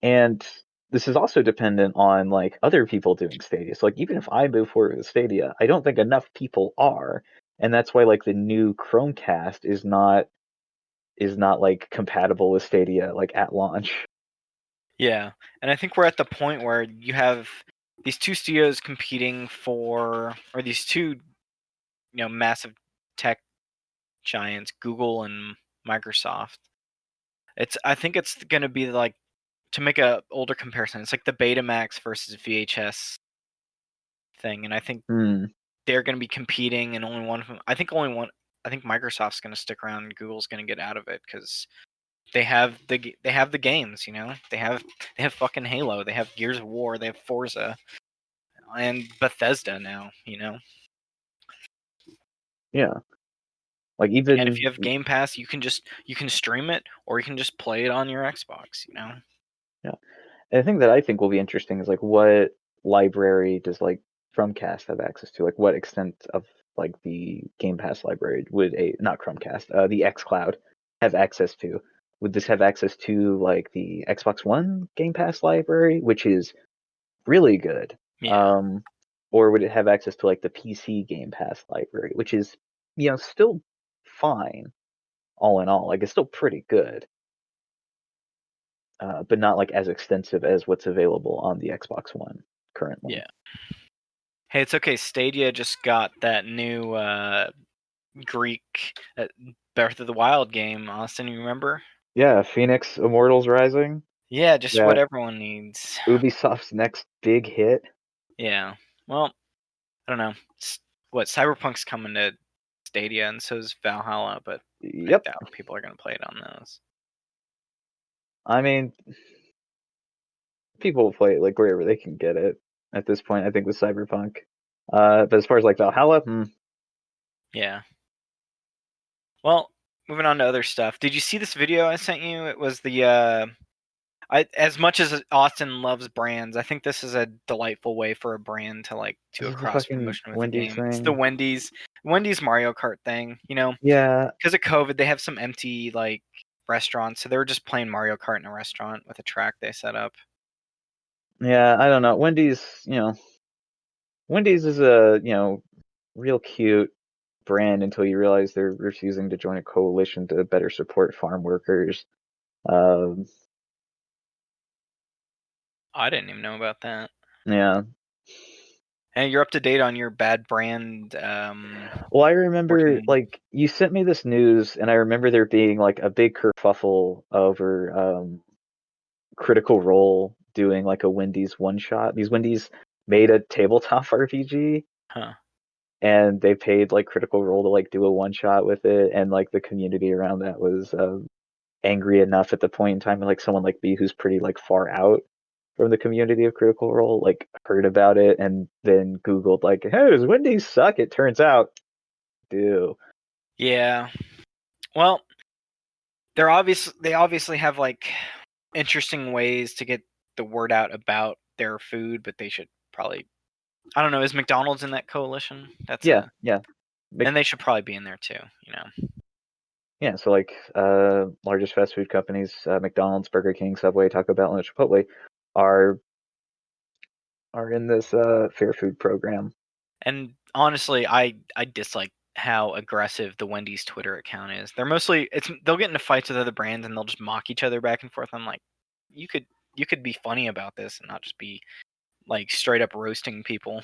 And this is also dependent on like other people doing Stadia. So like even if I move forward with Stadia, I don't think enough people are. And that's why like the new Chromecast is not like compatible with Stadia like at launch. Yeah. And I think we're at the point where you have these two studios competing for, or these two, massive tech giants, Google and Microsoft. I think it's going to be like, to make a older comparison, it's like the Betamax versus VHS thing, and I think Hmm. they're going to be competing, and only one of them. I think only one. I think Microsoft's going to stick around, and Google's going to get out of it because they have the games. They have fucking Halo. They have Gears of War. They have Forza and Bethesda now. Yeah. Like And if even you have Game Pass, you can stream it or you can just play it on your Xbox. yeah. And the thing that I think will be interesting is like what library does like Chromecast have access to? Like what extent of like the Game Pass library would a not Chromecast, the xCloud have access to? Would this have access to like the Xbox One Game Pass library, which is really good? Yeah, Um, or would it have access to like the PC Game Pass library, which is, still fine all in all. Like it's still pretty good, but not like as extensive as what's available on the Xbox One currently. yeah. Hey, it's okay. Stadia just got that new Greek Breath of the Wild game. Austin, you remember? Yeah, Phoenix Immortals Rising. Yeah, just what That everyone needs. Ubisoft's next big hit. Yeah. Well, I don't know. What Cyberpunk's coming to Stadia, and so is Valhalla, but I Yep. doubt people are going to play it on those. I mean, people will play it like wherever they can get it at this point. I think with Cyberpunk, but as far as like Valhalla, Yeah. Well, moving on to other stuff. Did you see this video I sent you? It was the as much as Austin loves brands, I think this is a delightful way for a brand to like is do a this the cross fucking promotion with a Wendy's game. It's the thing? Wendy's Mario Kart thing. You know, Yeah, because of COVID, they have some empty like restaurants, so they were just playing Mario Kart in a restaurant with a track they set up. yeah. I don't know. Wendy's is a real cute brand until you realize they're refusing to join a coalition to better support farm workers. Um, I didn't even know about that. yeah. And you're up to date on your bad brand. Well, I remember Working. like you sent me this news, and I remember there being like a big kerfuffle over Critical Role doing like a Wendy's one shot. These Wendy's made a tabletop RPG, Huh. and they paid like Critical Role to like do a one shot with it, and like the community around that was angry enough at the point in time, and like someone like me who's pretty like far out from the community of Critical Role like heard about it and then Googled like, hey, does Wendy's suck? It turns out do. Yeah. Well, they obviously have like interesting ways to get the word out about their food, but they should probably, I don't know, is McDonald's in that coalition? Yeah, yeah. And they should probably be in there too, you know. Yeah, so like largest fast food companies, McDonald's, Burger King, Subway, Taco Bell, and Chipotle are in this fair food program. And honestly, I dislike how aggressive the Wendy's Twitter account is. They'll get into fights with other brands and they'll just mock each other back and forth. I'm like, you could be funny about this and not just be like straight up roasting people.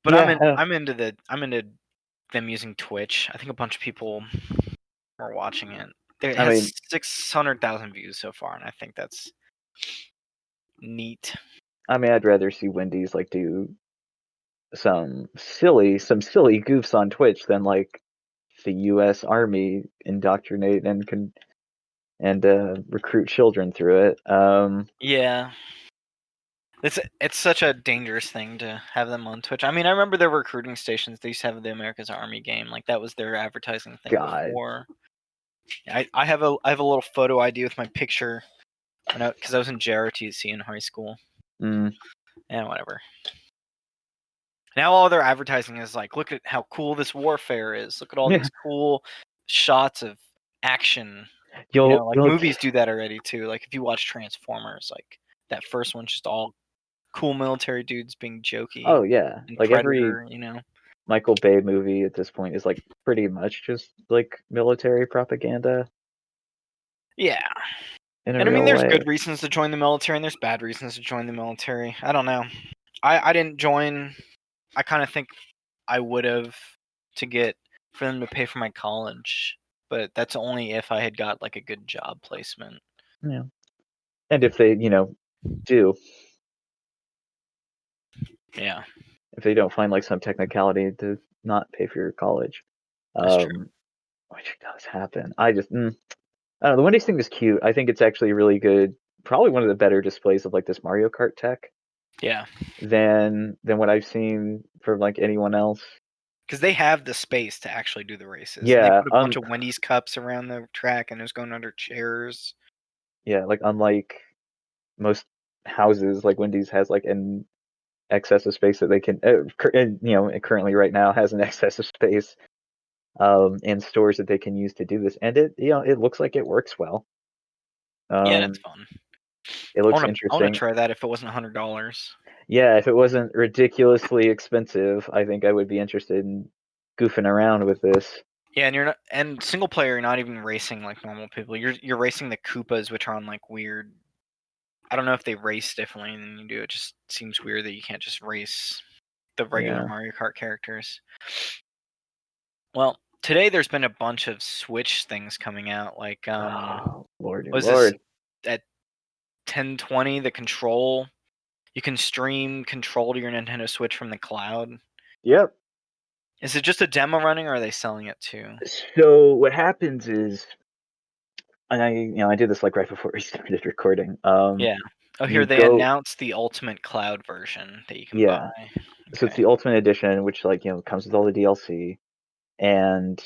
But Yeah, I'm into them using Twitch. I think a bunch of people are watching it. It I has mean, 600,000 views so far, and I think that's neat. I'd rather see Wendy's like do some silly goofs on Twitch than like the U.S. Army indoctrinate and recruit children through it. Yeah. It's such a dangerous thing to have them on Twitch. I mean, I remember their recruiting stations. They used to have the America's Army game. Like that was their advertising thing God. before. I have a little photo ID with my picture because I was in JRTC in high school. Mm, Yeah, whatever. Now all their advertising is like, look at how cool this warfare is. Look at all yeah. these cool shots of action. You'll Like you'll movies do that already too. Like if you watch Transformers, like that first one's just all cool military dudes being jokey Oh yeah. and Like every Predator. Michael Bay movie at this point is like pretty much just like military propaganda Yeah. in a And I mean real there's way. good reasons to join the military and there's bad reasons to join the military. I don't know. I didn't join. I kind of think I would have to get for them to pay for my college, but that's only if I had got like a good job placement. Yeah. And if they, do, Yeah, if they don't find like some technicality to not pay for your college, that's true. um, which does happen. I don't know. The Wendy's thing is cute. I think it's actually really good. Probably one of the better displays of like this Mario Kart tech Yeah, than what I've seen from like anyone else. because they have the space to actually do the races, and they Yeah, put a bunch of Wendy's cups around the track, and it was going under chairs. yeah, like unlike most houses, like Wendy's has like an excess of space that they can, it currently right now has an excess of space in stores that they can use to do this, and it looks like it works well. Yeah, that's Um, fun. it I looks want to I want to interesting. try that if it wasn't $100. Yeah, if it wasn't ridiculously expensive, I think I would be interested in goofing around with this. Yeah, and you're not and single player. You're not even racing like normal people. You're racing the Koopas, which are on like weird. I don't know if they race differently than you do. It just seems weird that you can't just race the regular Yeah. Mario Kart characters. Well, today there's been a bunch of Switch things coming out. Like, Oh, Lordy was this Lord. at 1020? The control you can stream Control to your Nintendo Switch from the cloud. Yep. Is it just a demo running, or are they selling it too? So what happens is, and I did this like right before we started recording. Yeah. Oh, here You they go, announced the Ultimate Cloud version that you can buy. yeah. So it's Okay. the Ultimate Edition, which comes with all the DLC, and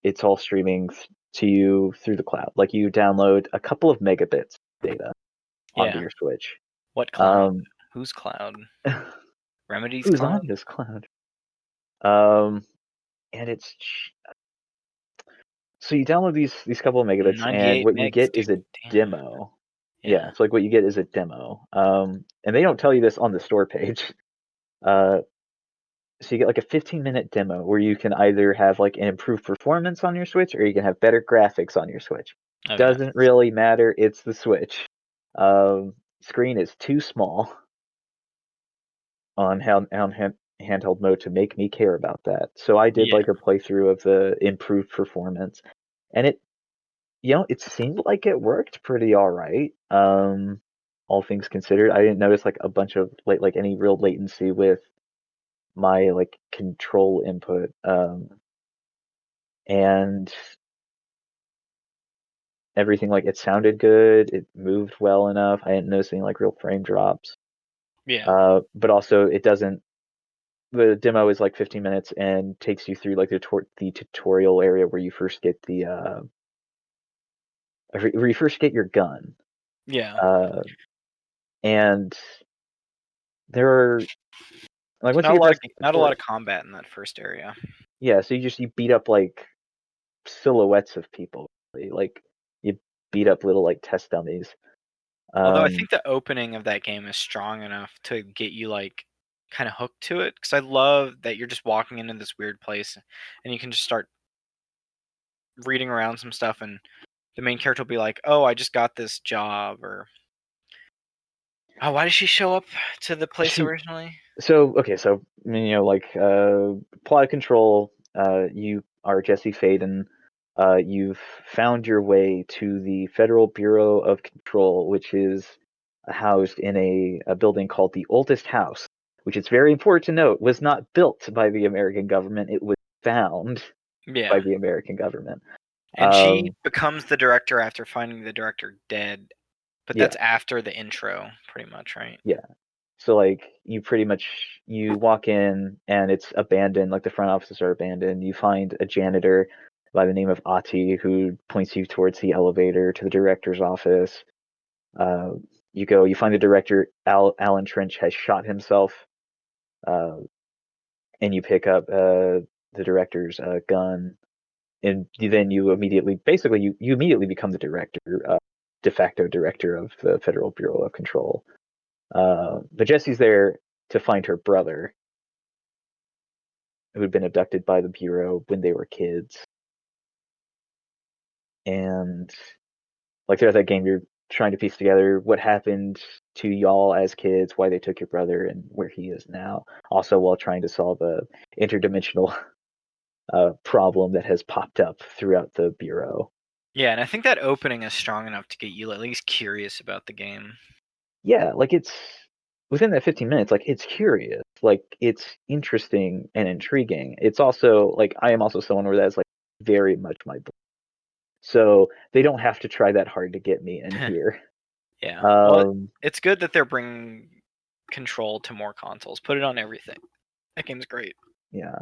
it's all streaming to you through the cloud. Like you download a couple of megabits data onto Yeah. your Switch. What cloud? Um, Whose cloud? Remedy's who's cloud? on this cloud? Um, and so you download these couple of megabits, and 98 what you megs, get is dude. a Damn. demo. Yeah, Yeah. so like what you get is a demo. And they don't tell you this on the store page. Uh, so you get like a 15-minute demo where you can either have like an improved performance on your Switch or you can have better graphics on your Switch. Oh, yeah. Doesn't really matter. It's the Switch. Screen is too small on handheld mode to make me care about that. So I did Yeah. like a playthrough of the improved performance, and it seemed like it worked pretty all right. All things considered, I didn't notice like a bunch of like any real latency with my like control input. And everything, like, it sounded good, it moved well enough. I didn't notice any like real frame drops. Yeah. But also it doesn't. The demo is like 15 minutes and takes you through like the tutorial area where you first get where you first get your gun. Yeah. Uh, and there are like So once you get past the not a lot tutorial, of combat in that first area. yeah. So you beat up like silhouettes of people, really. Like you beat up little like test dummies. Although I Um, think the opening of that game is strong enough to get you like kind of hooked to it, because I love that you're just walking into this weird place and you can just start reading around some stuff, and the main character will be like, "Oh, I just got this job," or "Oh, why did she show up to the place she originally?" So okay, so like plot control. You are Jesse Faden. You've found your way to the Federal Bureau of Control, which is housed in a building called the Oldest House, which it's very important to note was not built by the American government. It was found by Yeah. the American government. And she Um, becomes the director after finding the director dead, but yeah, that's after the intro, pretty much, right? yeah. So like you walk in and it's abandoned, like the front offices are abandoned. You find a janitor by the name of Ati who points you towards the elevator to the director's office. Uh, you find the director, Alan Trench has shot himself, uh, and you pick up the director's gun, and then you immediately become the director, de facto director of the Federal Bureau of Control. But Jesse's there to find her brother, who had been abducted by the Bureau when they were kids. And like throughout that game, you're trying to piece together what happened to y'all as kids, why they took your brother, and where he is now. Also, while trying to solve a interdimensional problem that has popped up throughout the Bureau. Yeah, and I think that opening is strong enough to get you at least curious about the game. Yeah, like it's within that 15 minutes, like it's curious, like it's interesting and intriguing. It's also like I am also someone where that's like very much my. So they don't have to try that hard to get me in here. Yeah. Well, Um, it's good that they're bringing Control to more consoles. Put it on everything. That game's great. yeah.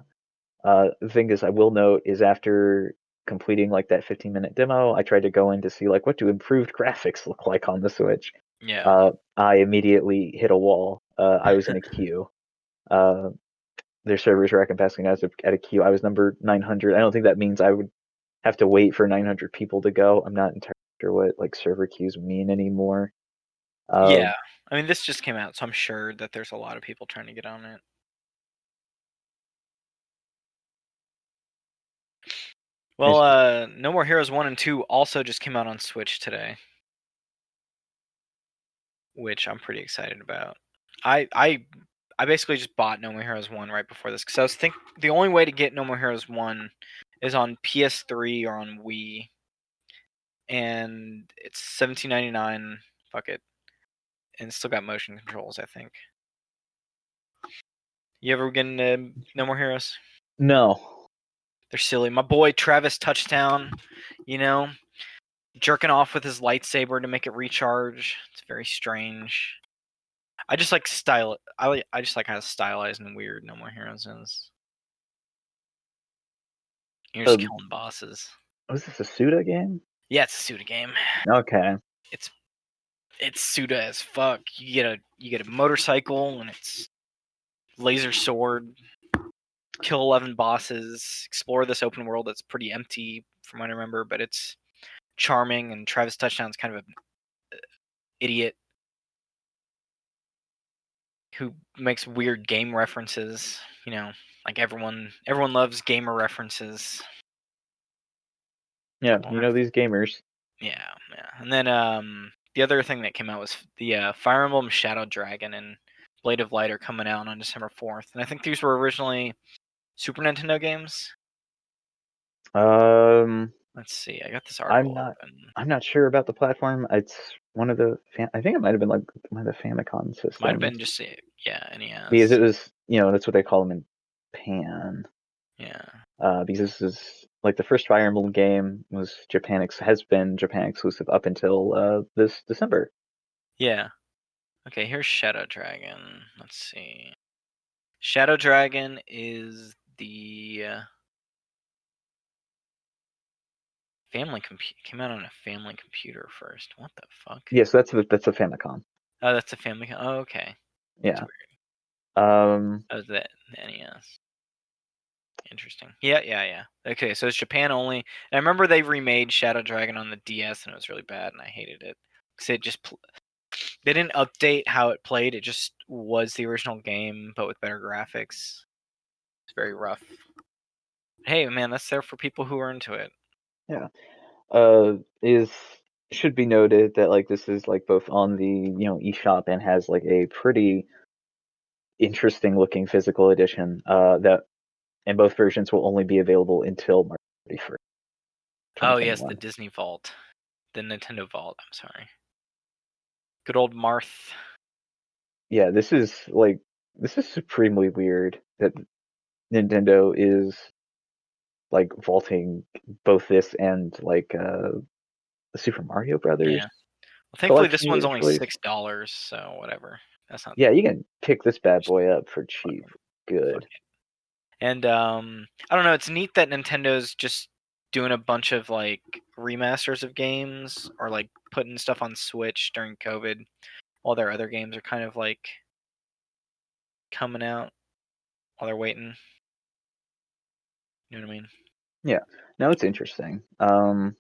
The thing is, I will note is after completing like that 15-minute demo, I tried to go in to see like what do improved graphics look like on the Switch. Yeah. I immediately hit a wall. I was in a queue. Uh, their servers were encompassing us at a queue. I was number 900. I don't think that means I would have to wait for 900 people to go. I'm not entirely sure what like server queues mean anymore. Yeah. Um, I mean, this just came out, so I'm sure that there's a lot of people trying to get on it. Well, it's No More Heroes 1 and 2 also just came out on Switch today, which I'm pretty excited about. I I I basically just bought No More Heroes 1 right before this, because I was thinking the only way to get No More Heroes 1 is on PS3 or on Wii, and it's $17.99. Fuck it. And it's still got motion controls, I think. You ever get into No More Heroes? No. They're silly. My boy Travis Touchdown, you know, jerking off with his lightsaber to make it recharge. It's very strange. I just like style. I just like how stylized and weird No More Heroes is. You're just Um, killing bosses. was this a Suda game? Yeah, it's a Suda game. Okay. It's Suda as fuck. You get a motorcycle and it's laser sword. Kill 11 bosses. Explore this open world that's pretty empty from what I remember, but it's charming. And Travis Touchdown's kind of an idiot who makes weird game references. You know, like everyone loves gamer references. Yeah, you know these gamers. Yeah. And then the other thing that came out was the Fire Emblem Shadow Dragon and Blade of Light are coming out on December 4th. And I think these were originally Super Nintendo games. Um, Let's see. I got this I'm article not. open. I'm not sure about the platform. It's one of the. I think it might have been like one of the Famicom Might have systems been just because NES. it was. That's what they call them in Pan. Yeah. Because this is like the first Fire Emblem game was has been Japan exclusive up until this December. Yeah. Okay, here's Shadow Dragon. Let's see. Shadow Dragon is the came out on a family computer first. What the fuck? Yes, that's a Famicom. Oh, that's a family. Oh, okay. That's Yeah. weird. Um. Oh, the NES. Interesting. Yeah. Okay, so it's Japan only. And I remember they remade Shadow Dragon on the DS, and it was really bad, and I hated it because they didn't update how it played. It just was the original game, but with better graphics. It's very rough. Hey, man, that's there for people who are into it. Yeah. Is should be noted that like this is like both on the eShop and has like a pretty interesting looking physical edition. That and both versions will only be available until March 31st, Oh yes, the 2021. Disney Vault, the Nintendo Vault. I'm sorry. Good old Marth. Yeah, this is supremely weird that Nintendo is like vaulting both this and like the Super Mario Brothers Yeah. Well, thankfully this collection you one's just only released. $6, so whatever. That's not Yeah, you can pick this bad just boy up for cheap. fucking fuck Good. it. And I don't know. It's neat that Nintendo's just doing a bunch of like remasters of games or like putting stuff on Switch during COVID, while their other games are kind of like coming out while they're waiting. You know what I mean? Yeah. No, it's interesting. Oh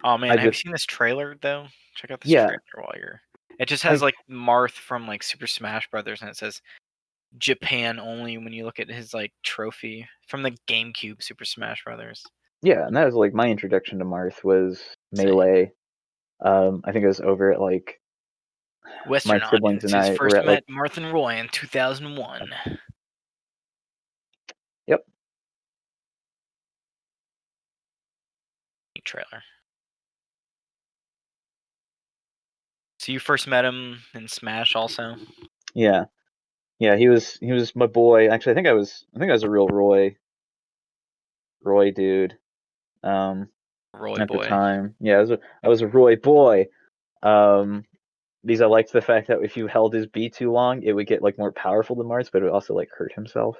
I man, have you just seen this trailer though? Check out this yeah, trailer while you're. It just has I've like Marth from like Super Smash Brothers, and it says Japan only when you look at his like trophy from the GameCube Super Smash Brothers. yeah, and that was like my introduction to Marth was Same. Melee. I think it was over at like my Western siblings and audiences I were first at like met Marth and Roy in 2001. yep. Trailer. So you first met him in Smash also? Yeah. Yeah, he was my boy. Actually, I think I was a real Roy dude. Um Roy at the boy. time. Yeah, I was a Roy boy. Um because I liked the fact that if you held his B too long, it would get like more powerful than Mars, but it would also like hurt himself.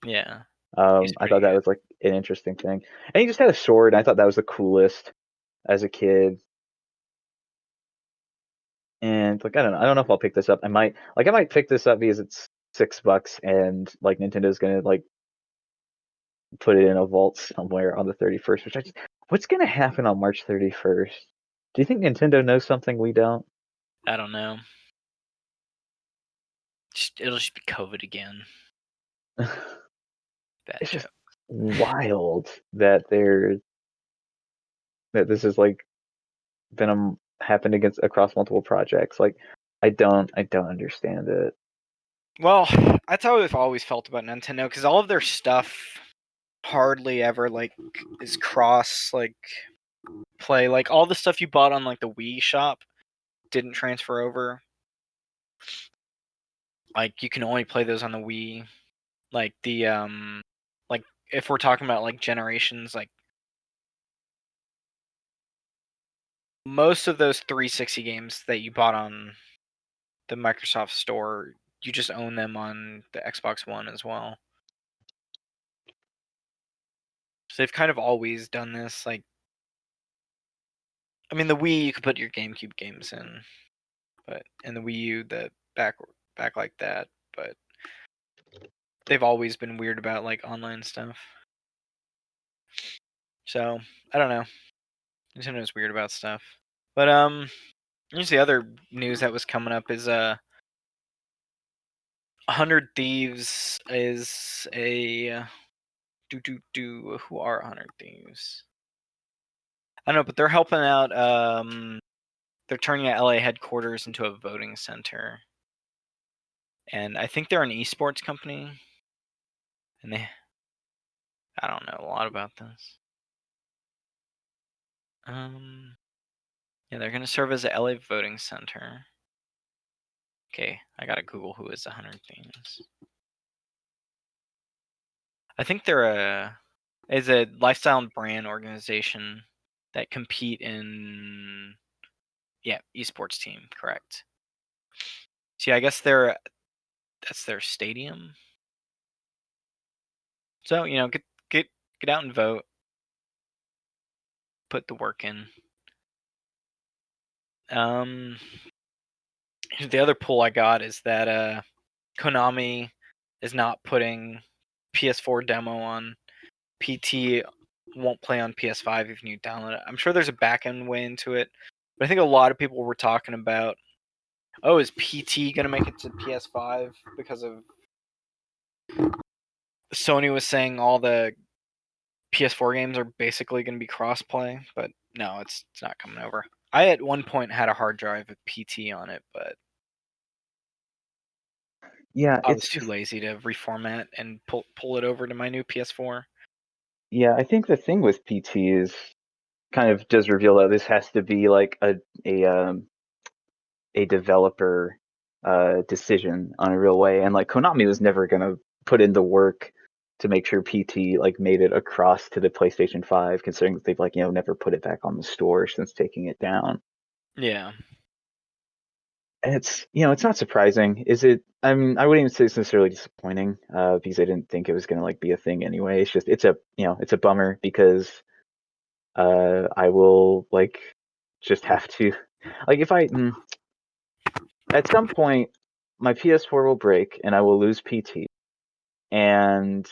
Yeah. He's I pretty thought that good. was like an interesting thing. And he just had a sword, and I thought that was the coolest as a kid. And like I don't know if I'll pick this up. I might pick this up because it's $6 and like Nintendo's gonna like put it in a vault somewhere on the 31st. What's gonna happen on March 31st? Do you think Nintendo knows something we don't? I don't know. It'll just be COVID again. Bad It's just joke. wild that this is like been happened across multiple projects. Like I don't understand it. Well, that's how I've always felt about Nintendo because all of their stuff hardly ever like is cross like play. Like all the stuff you bought on like the Wii shop didn't transfer over. Like you can only play those on the Wii. Like the like if we're talking about like generations, like most of those 360 games that you bought on the Microsoft Store, you just own them on the Xbox One as well. So they've kind of always done this. Like, I mean, the Wii you could put your GameCube games in, but and the Wii U the back like that, but they've always been weird about like online stuff. So I don't know. Nintendo's weird about stuff. But here's the other news that was coming up is 100 Thieves is a who are 100 Thieves? I don't know, but they're helping out. They're turning a LA headquarters into a voting center, and I think they're an esports company. And I don't know a lot about this. Yeah, they're gonna serve as a LA voting center. Okay, I gotta Google who is 100 Thieves. I think they're a lifestyle and brand organization that compete in esports team, correct. See, I guess that's their stadium. So, get out and vote. Put the work in. The other pull I got is that Konami is not putting PS4 demo on PT, won't play on PS5 if you download it. I'm sure there's a back-end way into it, but I think a lot of people were talking about, is PT going to make it to PS5 because of Sony was saying all the PS4 games are basically going to be cross-play, but no, it's not coming over. I at one point had a hard drive with PT on it, but Yeah, I it's was too just lazy to reformat and pull it over to my new PS4. yeah. I think the thing with PT is kind of does reveal that this has to be like a developer decision on a real way, and like Konami was never gonna put in the work to make sure PT like made it across to the PlayStation 5, considering that they've like never put it back on the store since taking it down. Yeah. And it's not surprising. Is it? I mean, I wouldn't even say it's necessarily disappointing, because I didn't think it was gonna like be a thing anyway. It's just it's a bummer because I will like just have to like if I at some point my PS4 will break and I will lose PT, and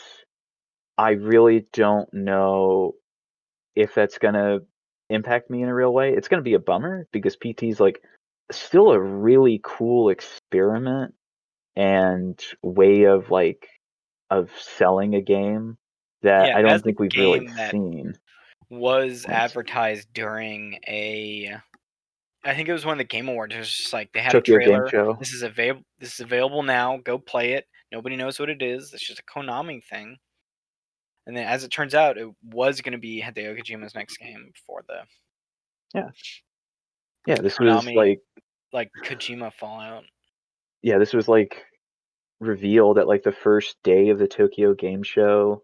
I really don't know if that's gonna impact me in a real way. It's gonna be a bummer because PT is like still a really cool experiment and way of like of selling a game that Yeah, I as don't a think we've really game that seen. was Once. advertised during I think it was one of the Game Awards. It was just like they had a Tokyo Game trailer. Show. This is available now. Go play it. Nobody knows what it is. It's just a Konami thing. And then, as it turns out, it was going to be Hideo Kojima's next game for the Yeah. Yeah, this was Konami, like Kojima Fallout. yeah, this was like revealed at like the first day of the Tokyo Game Show.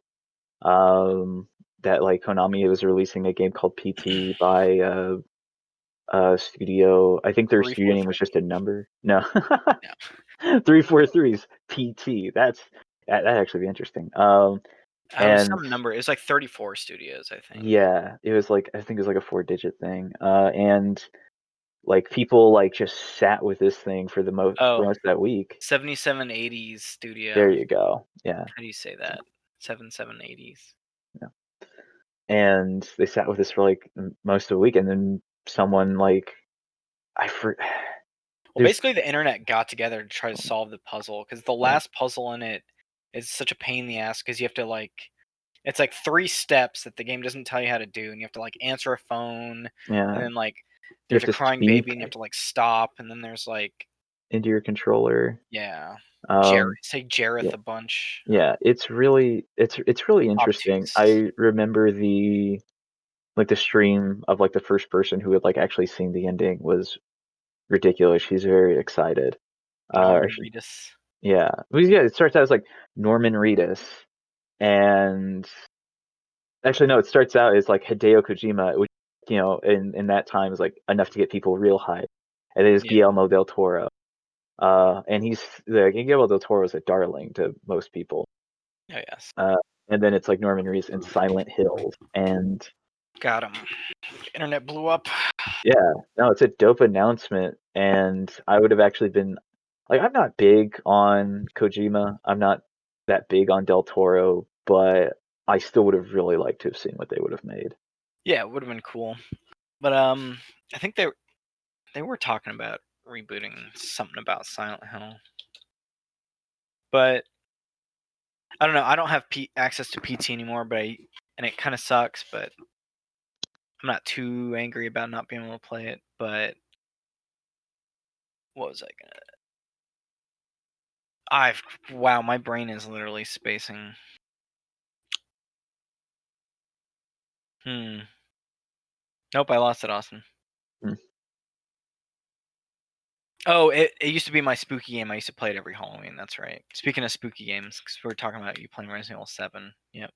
That like Konami was releasing a game called PT by studio. I think their studio name was 343. just a number. No. Yeah, 343's PT. That'd actually be interesting. it was And some number. It was like 34 studios, I think. yeah, it was like I think it was like a 4-digit thing. And like people like just sat with this thing for Oh, most of that week. 7780s There studio. you go. Yeah. How do you say that? 7780s. Yeah. And they sat with this for like most of the week, and then someone like I for Well, there's basically, the internet got together to try to solve the puzzle because the right. last puzzle in it is such a pain in the ass because you have to like it's like 3 steps that the game doesn't tell you how to do, and you have to like answer a phone, and Yeah, then like you there's have a to crying baby, and speak you have to like stop, and then there's like into your controller. yeah, Um, Jareth yeah, a bunch. yeah, it's really interesting. Obtuse. I remember the stream of like the first person who had like actually seen the ending was ridiculous. She's very excited. Or Norman she, Reedus. yeah, well, yeah. It starts out as like Norman Reedus, and actually no, it starts out as like Hideo Kojima, which in that time is like enough to get people real hype, and then it's Yeah. Guillermo del Toro, and Guillermo del Toro is a darling to most people, Oh yes. and then it's like Norman Reedus in Silent Hills, and Got him. Internet blew up. yeah, no, it's a dope announcement, and I would have actually been like, I'm not big on Kojima, I'm not that big on Del Toro, but I still would have really liked to have seen what they would have made. Yeah, it would have been cool. But I think they were talking about rebooting something about Silent Hill. But I don't know. I don't have access to PT anymore, and it kind of sucks. But I'm not too angry about not being able to play it. But what was I gonna? Wow, my brain is literally spacing. Nope, I lost it, Austin. Hmm. Oh, it used to be my spooky game. I used to play it every Halloween. That's right. Speaking of spooky games, because we were talking about you playing Resident Evil 7. Yep.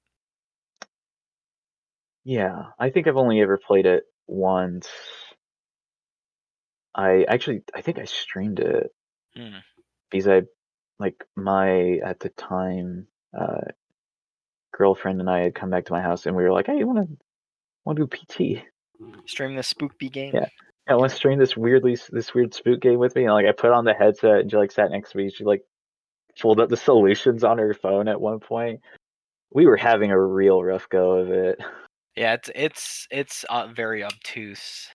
Yeah, I think I've only ever played it once. I think I streamed it because at the time, girlfriend and I had come back to my house and we were like, hey, you want to do PT? Stream this spooky game. Yeah. I want to stream this weird spook game with me. And like I put on the headset and she like sat next to me. She like pulled up the solutions on her phone at one point. We were having a real rough go of it. Yeah, it's very obtuse.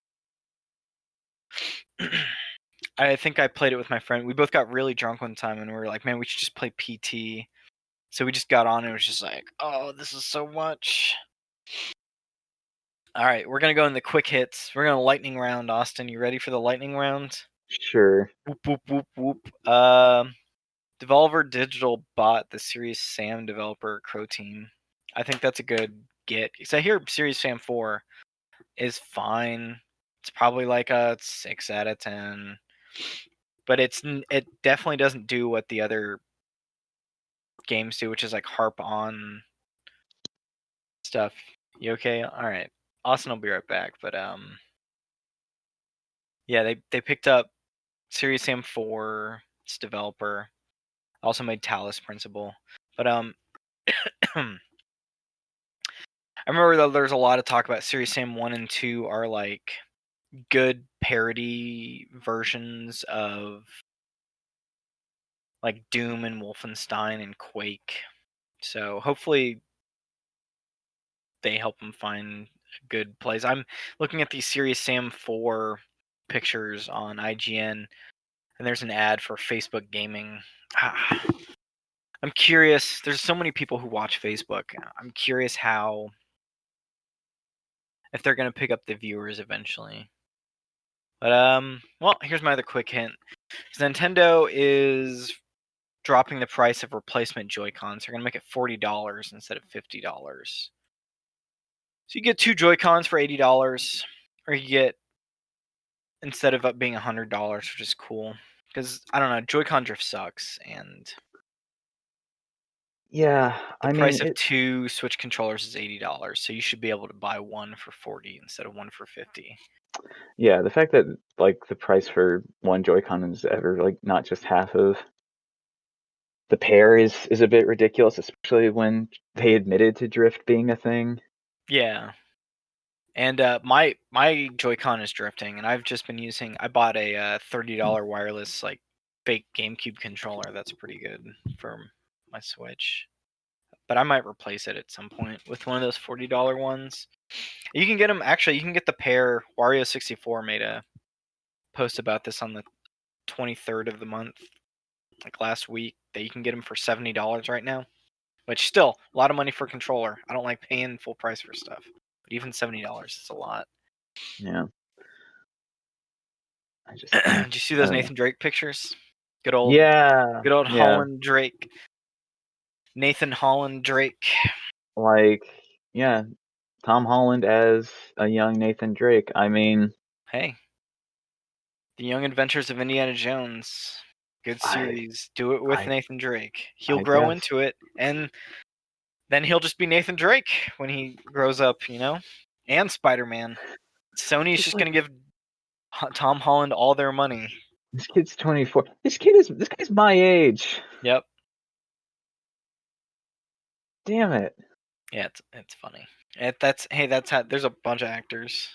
I think I played it with my friend. We both got really drunk one time, and we were like, "Man, we should just play PT." So we just got on, and it was just like, "Oh, this is so much." All right, we're gonna go in the quick hits. We're gonna lightning round. Austin, you ready for the lightning round? Sure. Whoop whoop whoop whoop. Devolver Digital bought the Serious Sam developer Crow Team. I think that's a good get. Because I hear Serious Sam 4 is fine. It's probably like a 6 out of 10. But it definitely doesn't do what the other games do, which is like harp on stuff. You okay? All right. Austin will be right back. But yeah, they picked up Serious Sam 4. Its developer also made Talos Principle. But I remember that there's a lot of talk about Serious Sam 1 and 2 are like good parody versions of like Doom and Wolfenstein and Quake. So hopefully they help them find a good place. I'm looking at these Serious Sam 4 pictures on IGN, and there's an ad for Facebook Gaming. I'm curious. There's so many people who watch Facebook. I'm curious if they're gonna pick up the viewers eventually. But well, here's my other quick hint. Nintendo is dropping the price of replacement Joy-Cons. They're gonna make it $40 instead of $50. So you get 2 Joy-Cons for $80, or you get instead of it being $100, which is cool. Because I don't know, Joy-Con drift sucks, and Yeah, the I mean price of 2 Switch controllers is $80. So you should be able to buy one for $40 instead of one for $50. yeah, the fact that like the price for one Joy-Con is ever like not just half of the pair is a bit ridiculous, especially when they admitted to drift being a thing. Yeah. And my Joy-Con is drifting, and I've just been using. I bought a $30 wireless like fake GameCube controller. That's pretty good for my Switch. But I might replace it at some point with one of those $40 ones. You can get them. Actually, you can get the pair. Wario64 made a post about this on the 23rd of the month, like last week. That you can get them for $70 right now, which still a lot of money for a controller. I don't like paying full price for stuff, but even $70 is a lot. Yeah. Did you see those Nathan Drake pictures? Good old Yeah. Holland Drake. Nathan Holland Drake. Like, yeah, Tom Holland as a young Nathan Drake. I mean, Hey, The Young Adventures of Indiana Jones. Good I series. Do it with I Nathan Drake. He'll I grow guess. into it, and Then he'll just be Nathan Drake when he grows up, you know? And Spider-Man. Sony's just gonna give Tom Holland all their money. This kid's 24. This guy's my age. Yep. Damn it. Yeah, it's funny. That's how there's a bunch of actors.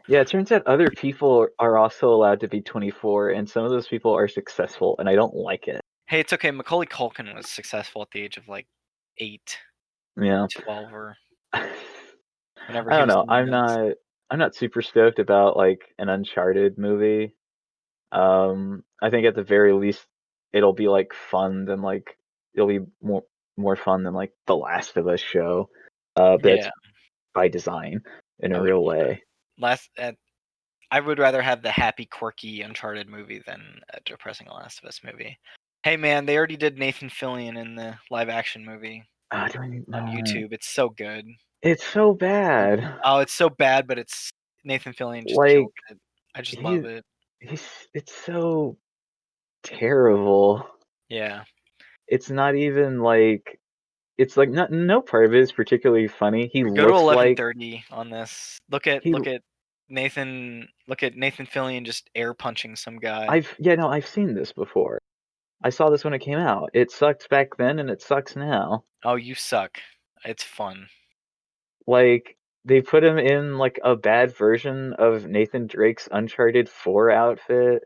Yeah, it turns out other people are also allowed to be 24, and some of those people are successful, and I don't like it. Hey, it's okay. Macaulay Culkin was successful at the age of like 8, Yeah. 12, or I whenever he don't was know. doing nuts. I'm not super stoked about like an Uncharted movie. I think at the very least it'll be like fun than like it'll be more fun than like the Last of Us show. That's Yeah, by design in a oh real yeah. way. I would rather have the happy, quirky Uncharted movie than a depressing Last of Us movie. Hey man, they already did Nathan Fillion in the live action movie Do I need on no? YouTube. It's so good. It's so bad. Oh, it's so bad, but it's Nathan Fillion just killed Like it. I just he love it. he's it's so terrible. Yeah. It's not even like it's like no part of it is particularly funny. He Go to looks like 11:30 on this. he Look at Nathan Fillion just air punching some guy. I've seen this before. I saw this when it came out. It sucked back then and it sucks now. Oh, you suck. It's fun. Like they put him in like a bad version of Nathan Drake's Uncharted 4 outfit.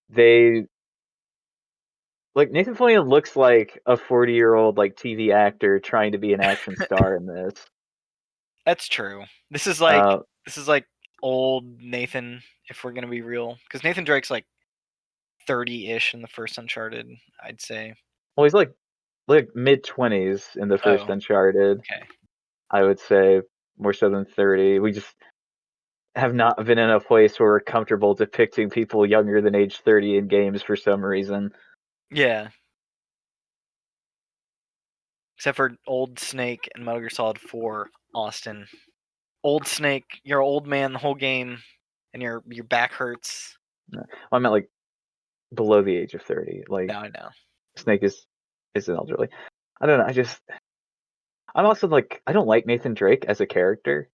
They like Nathan Fillion looks like a 40-year-old like TV actor trying to be an action star in this. That's true. Uh, This is like old Nathan, if we're gonna be real, because Nathan Drake's like 30-ish in the first Uncharted, I'd say. well, he's like mid-20s in the first Oh, Uncharted. okay. I would say more so than 30. We just have not been in a place where we're comfortable depicting people younger than age 30 in games for some reason. Yeah. Except for Old Snake and Metal Gear Solid 4, Austin. Old Snake, you're an old man the whole game, and your back hurts. Well, I meant like below the age of 30. Like Now I know. Snake is an elderly. I don't know. I'm also like I don't like Nathan Drake as a character.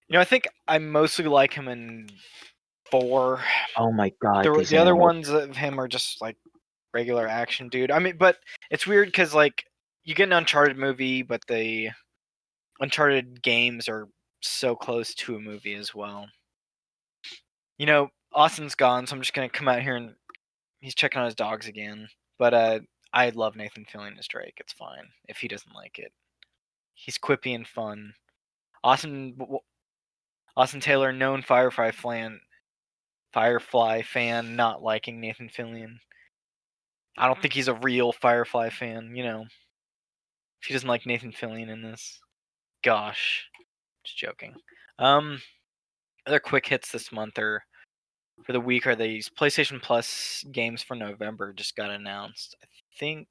You know, I think I mostly like him in 4. Oh my god, these The other animals. ones of him are just like regular action dude. I mean, but it's weird because like you get an Uncharted movie, but the Uncharted games are so close to a movie as well. You know, Austin's gone, so I'm just gonna come out here and he's checking on his dogs again. But I love Nathan Fillion as Drake. It's fine if he doesn't like it. He's quippy and fun. Austin Austin Taylor, known Firefly fan, not liking Nathan Fillion. I don't think he's a real Firefly fan. You know, if he doesn't like Nathan Fillion in this, gosh, just joking. Other quick hits this month or for the week are these PlayStation Plus games for November just got announced. I think.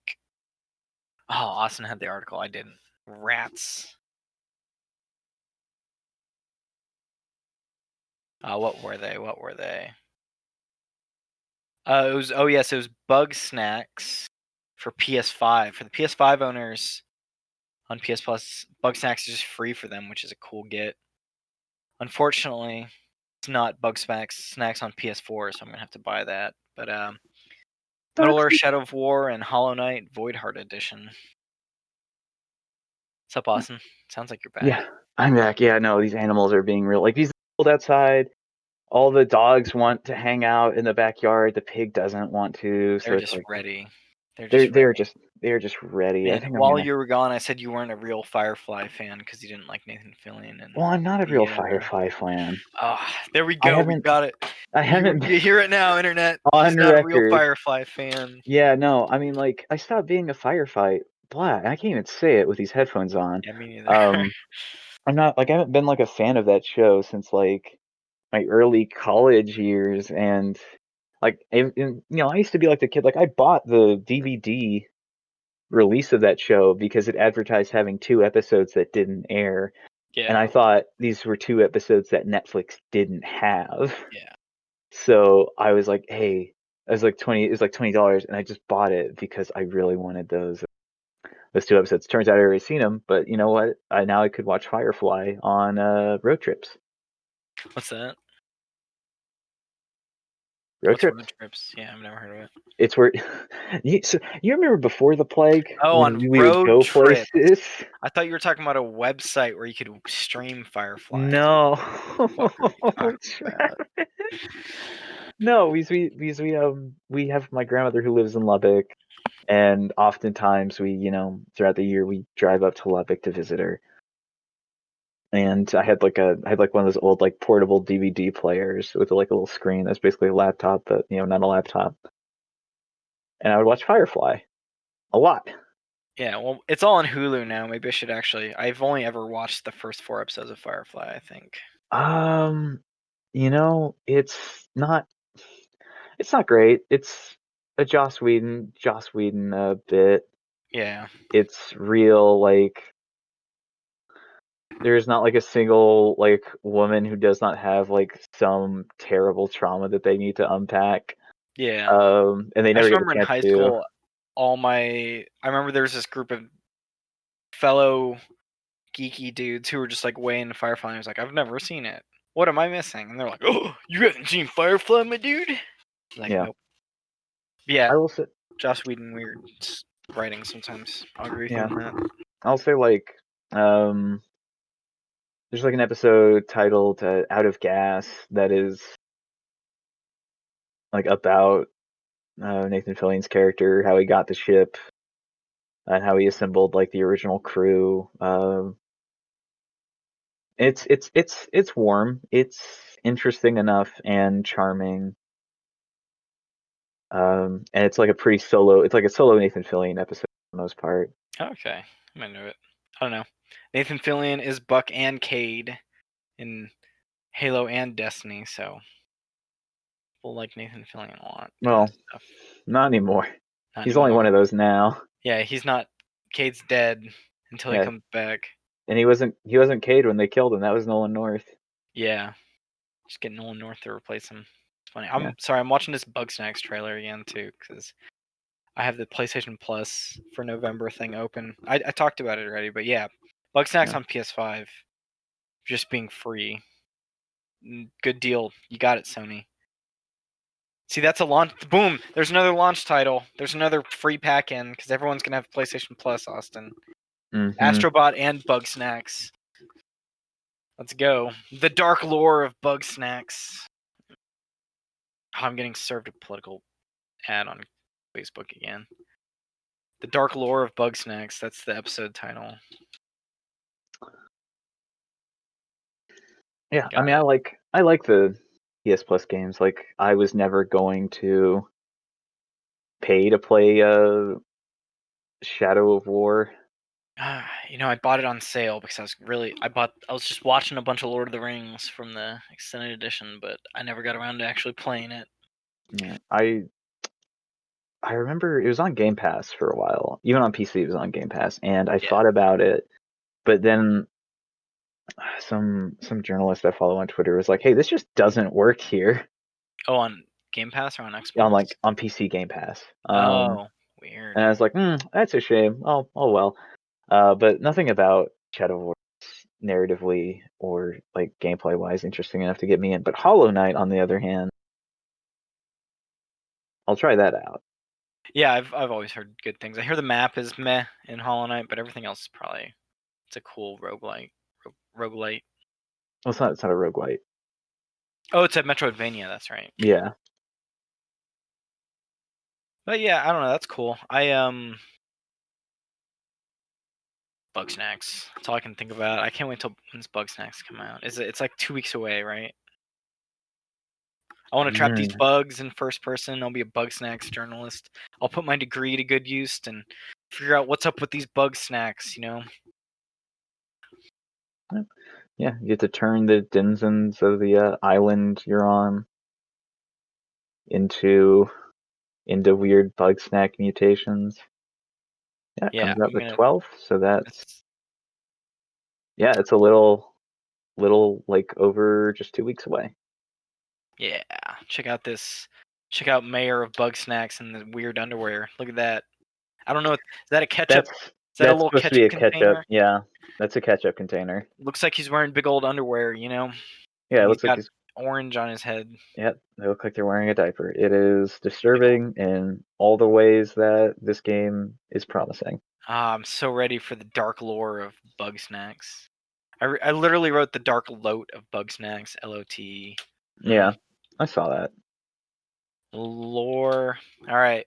Oh, Austin had the article. I didn't. Rats. What were they? What were they? It was it was Bugsnax for PS5. For the PS5 owners on PS Plus, Bugsnax is just free for them, which is a cool get. Unfortunately, it's not Bugsnax on PS4, so I'm gonna have to buy that. But Middle Earth Shadow of War and Hollow Knight Voidheart Edition. What's up, Austin? Sounds like you're back. Yeah, I'm back. Yeah, no, these animals are being real. Like these cold outside. All the dogs want to hang out in the backyard. The pig doesn't want to, so They're it's just like ready. They're they're just ready. they're just ready. I Man, think I'm while gonna. you were gone, I said you weren't a real Firefly fan because you didn't like Nathan Fillion, and Well, I'm not a real yeah. Firefly fan. There we I go. We haven't. got it. I haven't You hear it now, internet. He's on not a real record. Firefly fan. Yeah, no. I mean, like I stopped being a Firefly. Blah. I can't even say it with these headphones on. Yeah, me neither. Um, I'm not like I haven't been like a fan of that show since like my early college years, and like I used to be like the kid. Like I bought the DVD release of that show because it advertised having 2 episodes that didn't air, and Yeah, I thought these were 2 episodes that Netflix didn't have. yeah. So I was like, hey, it was like $20, and I just bought it because I really wanted those. those 2 episodes. Turns out I already seen them, but you know what? Now I could watch Firefly on road trips. What's that? Road What's trips. road trips? Yeah, I've never heard of it. It's where you remember before the plague Oh, when on we would road go trips. places? I thought you were talking about a website where you could stream Firefly. No. What are you talking about? No, we have my grandmother who lives in Lubbock, and oftentimes throughout the year we drive up to Lubbock to visit her. And I had one of those old like portable DVD players with like a little screen that's basically a laptop, but not a laptop. And I would watch Firefly a lot. Yeah, well, it's all on Hulu now. Maybe I should actually. I've only ever watched the first 4 episodes of Firefly, I think. It's not great. It's a Joss Whedon bit. Yeah. It's real like there's not like a single like woman who does not have like some terrible trauma that they need to unpack. Yeah. And they I never just get a remember in chance high to. school, I remember there was this group of fellow geeky dudes who were just like way into Firefly. And I was like, I've never seen it. What am I missing? And they're like, oh, you haven't seen Firefly, my dude? Like, Yeah. nope. Yeah, I will say, Joss Whedon weird writing sometimes. I'll agree with you yeah, on that. I'll say like, there's like an episode titled "Out of Gas" that is like about Nathan Fillion's character, how he got the ship, and how he assembled like the original crew. It's warm. It's interesting enough and charming. And it's like a pretty solo. It's like a solo Nathan Fillion episode for the most part. Okay, I'm into it. I don't know. Nathan Fillion is Buck and Cade in Halo and Destiny, so people like Nathan Fillion a lot. Well, not anymore. Not He's only anymore. one of those now. Yeah, he's not. Cade's dead until he Yeah, comes back. and he wasn't Cade when they killed him. That was Nolan North. Yeah, just get Nolan North to replace him. It's funny. Yeah. I'm sorry. I'm watching this Bugsnax trailer again too because I have the PlayStation Plus for November thing open. I talked about it already, but yeah, Bugsnax Yeah. on PS5, just being free. Good deal. You got it, Sony. See, that's a launch. Boom! There's another launch title. There's another free pack in because everyone's gonna have PlayStation Plus, Austin. Mm-hmm. Astrobot and Bugsnax. Let's go. The dark lore of Bugsnax. Oh, I'm getting served a political ad on Facebook again. The dark lore of Bugsnax. That's the episode title. Yeah, Got I it. like the PS Plus games. Like, I was never going to pay to play Shadow of War. I bought it on sale because I was just watching a bunch of Lord of the Rings from the extended edition, but I never got around to actually playing it. Yeah, I remember it was on Game Pass for a while. Even on PC, it was on Game Pass, and I thought about it, but then some journalist I follow on Twitter was like, "Hey, this just doesn't work here Oh, on Game Pass or on Xbox? on PC Game Pass." Oh, weird. And I was like, "That's a shame. Oh well." But nothing about Shadow of War narratively or like gameplay wise interesting enough to get me in. But Hollow Knight, on the other hand, I'll try that out. Yeah, I've always heard good things. I hear the map is meh in Hollow Knight, but everything else is probably it's a cool roguelite. Roguelite. Well, it's not a roguelite. Oh, it's a Metroidvania. That's right. Yeah. But yeah, I don't know. That's cool. Bugsnax. That's all I can think about. I can't wait till when's Bugsnax come out. It's like 2 weeks away, right? I want to trap these bugs in first person. I'll be a Bugsnax journalist. I'll put my degree to good use and figure out what's up with these Bugsnax. Yeah, you get to turn the denizens of the island you're on into weird bug snack mutations. Yeah, it Yeah, comes out I'm the gonna. 12th, so it's a little like over just 2 weeks away. Yeah, check out this. Check out Mayor of Bugsnax in the weird underwear. Look at that. I don't know. Is that a ketchup? that a That's little supposed to be ketchup a ketchup. container? Yeah, that's a ketchup container. Looks like he's wearing big old underwear, you know? Yeah, it And he's looks like got he's. orange on his head. Yep, they look like they're wearing a diaper. It is Big old. disturbing in all the ways that this game is promising. I'm so ready for the dark lore of Bugsnax. I literally wrote the dark lote of Bugsnax, LOT. Yeah, I saw that. Lore. All right.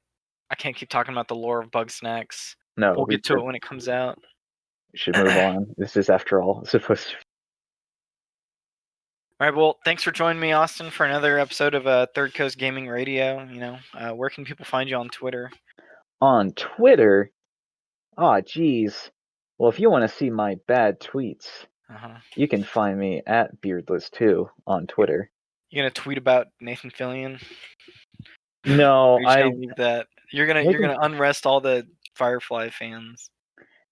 I can't keep talking about the lore of Bugsnax. No, We'll we get to it when it comes out. should move on. This is, after all, supposed to. All right. Well, thanks for joining me, Austin, for another episode of Third Coast Gaming Radio. You know, where can people find you on Twitter? On Twitter. Oh, geez. Well, if you want to see my bad tweets, you can find me at Beardless2 on Twitter. You gonna tweet about Nathan Fillion? No, Or you just gonna leave that? You're gonna unrest all the Firefly fans.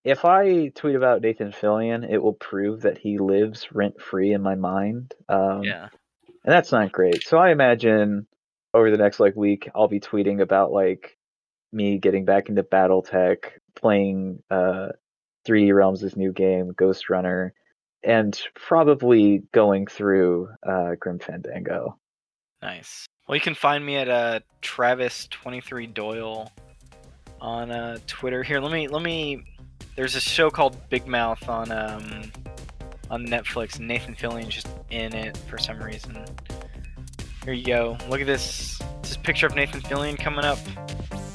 If I tweet about Nathan Fillion, it will prove that he lives rent-free in my mind. Yeah. And that's not great. So I imagine over the next week, I'll be tweeting about me getting back into BattleTech, playing 3D Realms' new game, Ghost Runner, and probably going through Grim Fandango. Nice. Well, you can find me at Travis23Doyle on Twitter. Here, let me. There's a show called Big Mouth on Netflix. And Nathan Fillion's just in it for some reason. Here you go. Look at this. This picture of Nathan Fillion coming up.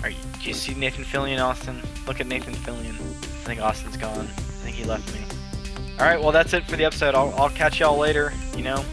Do you see Nathan Fillion, Austin? Look at Nathan Fillion. I think Austin's gone. I think he left me. All right. Well, that's it for the episode. I'll catch y'all later. You know.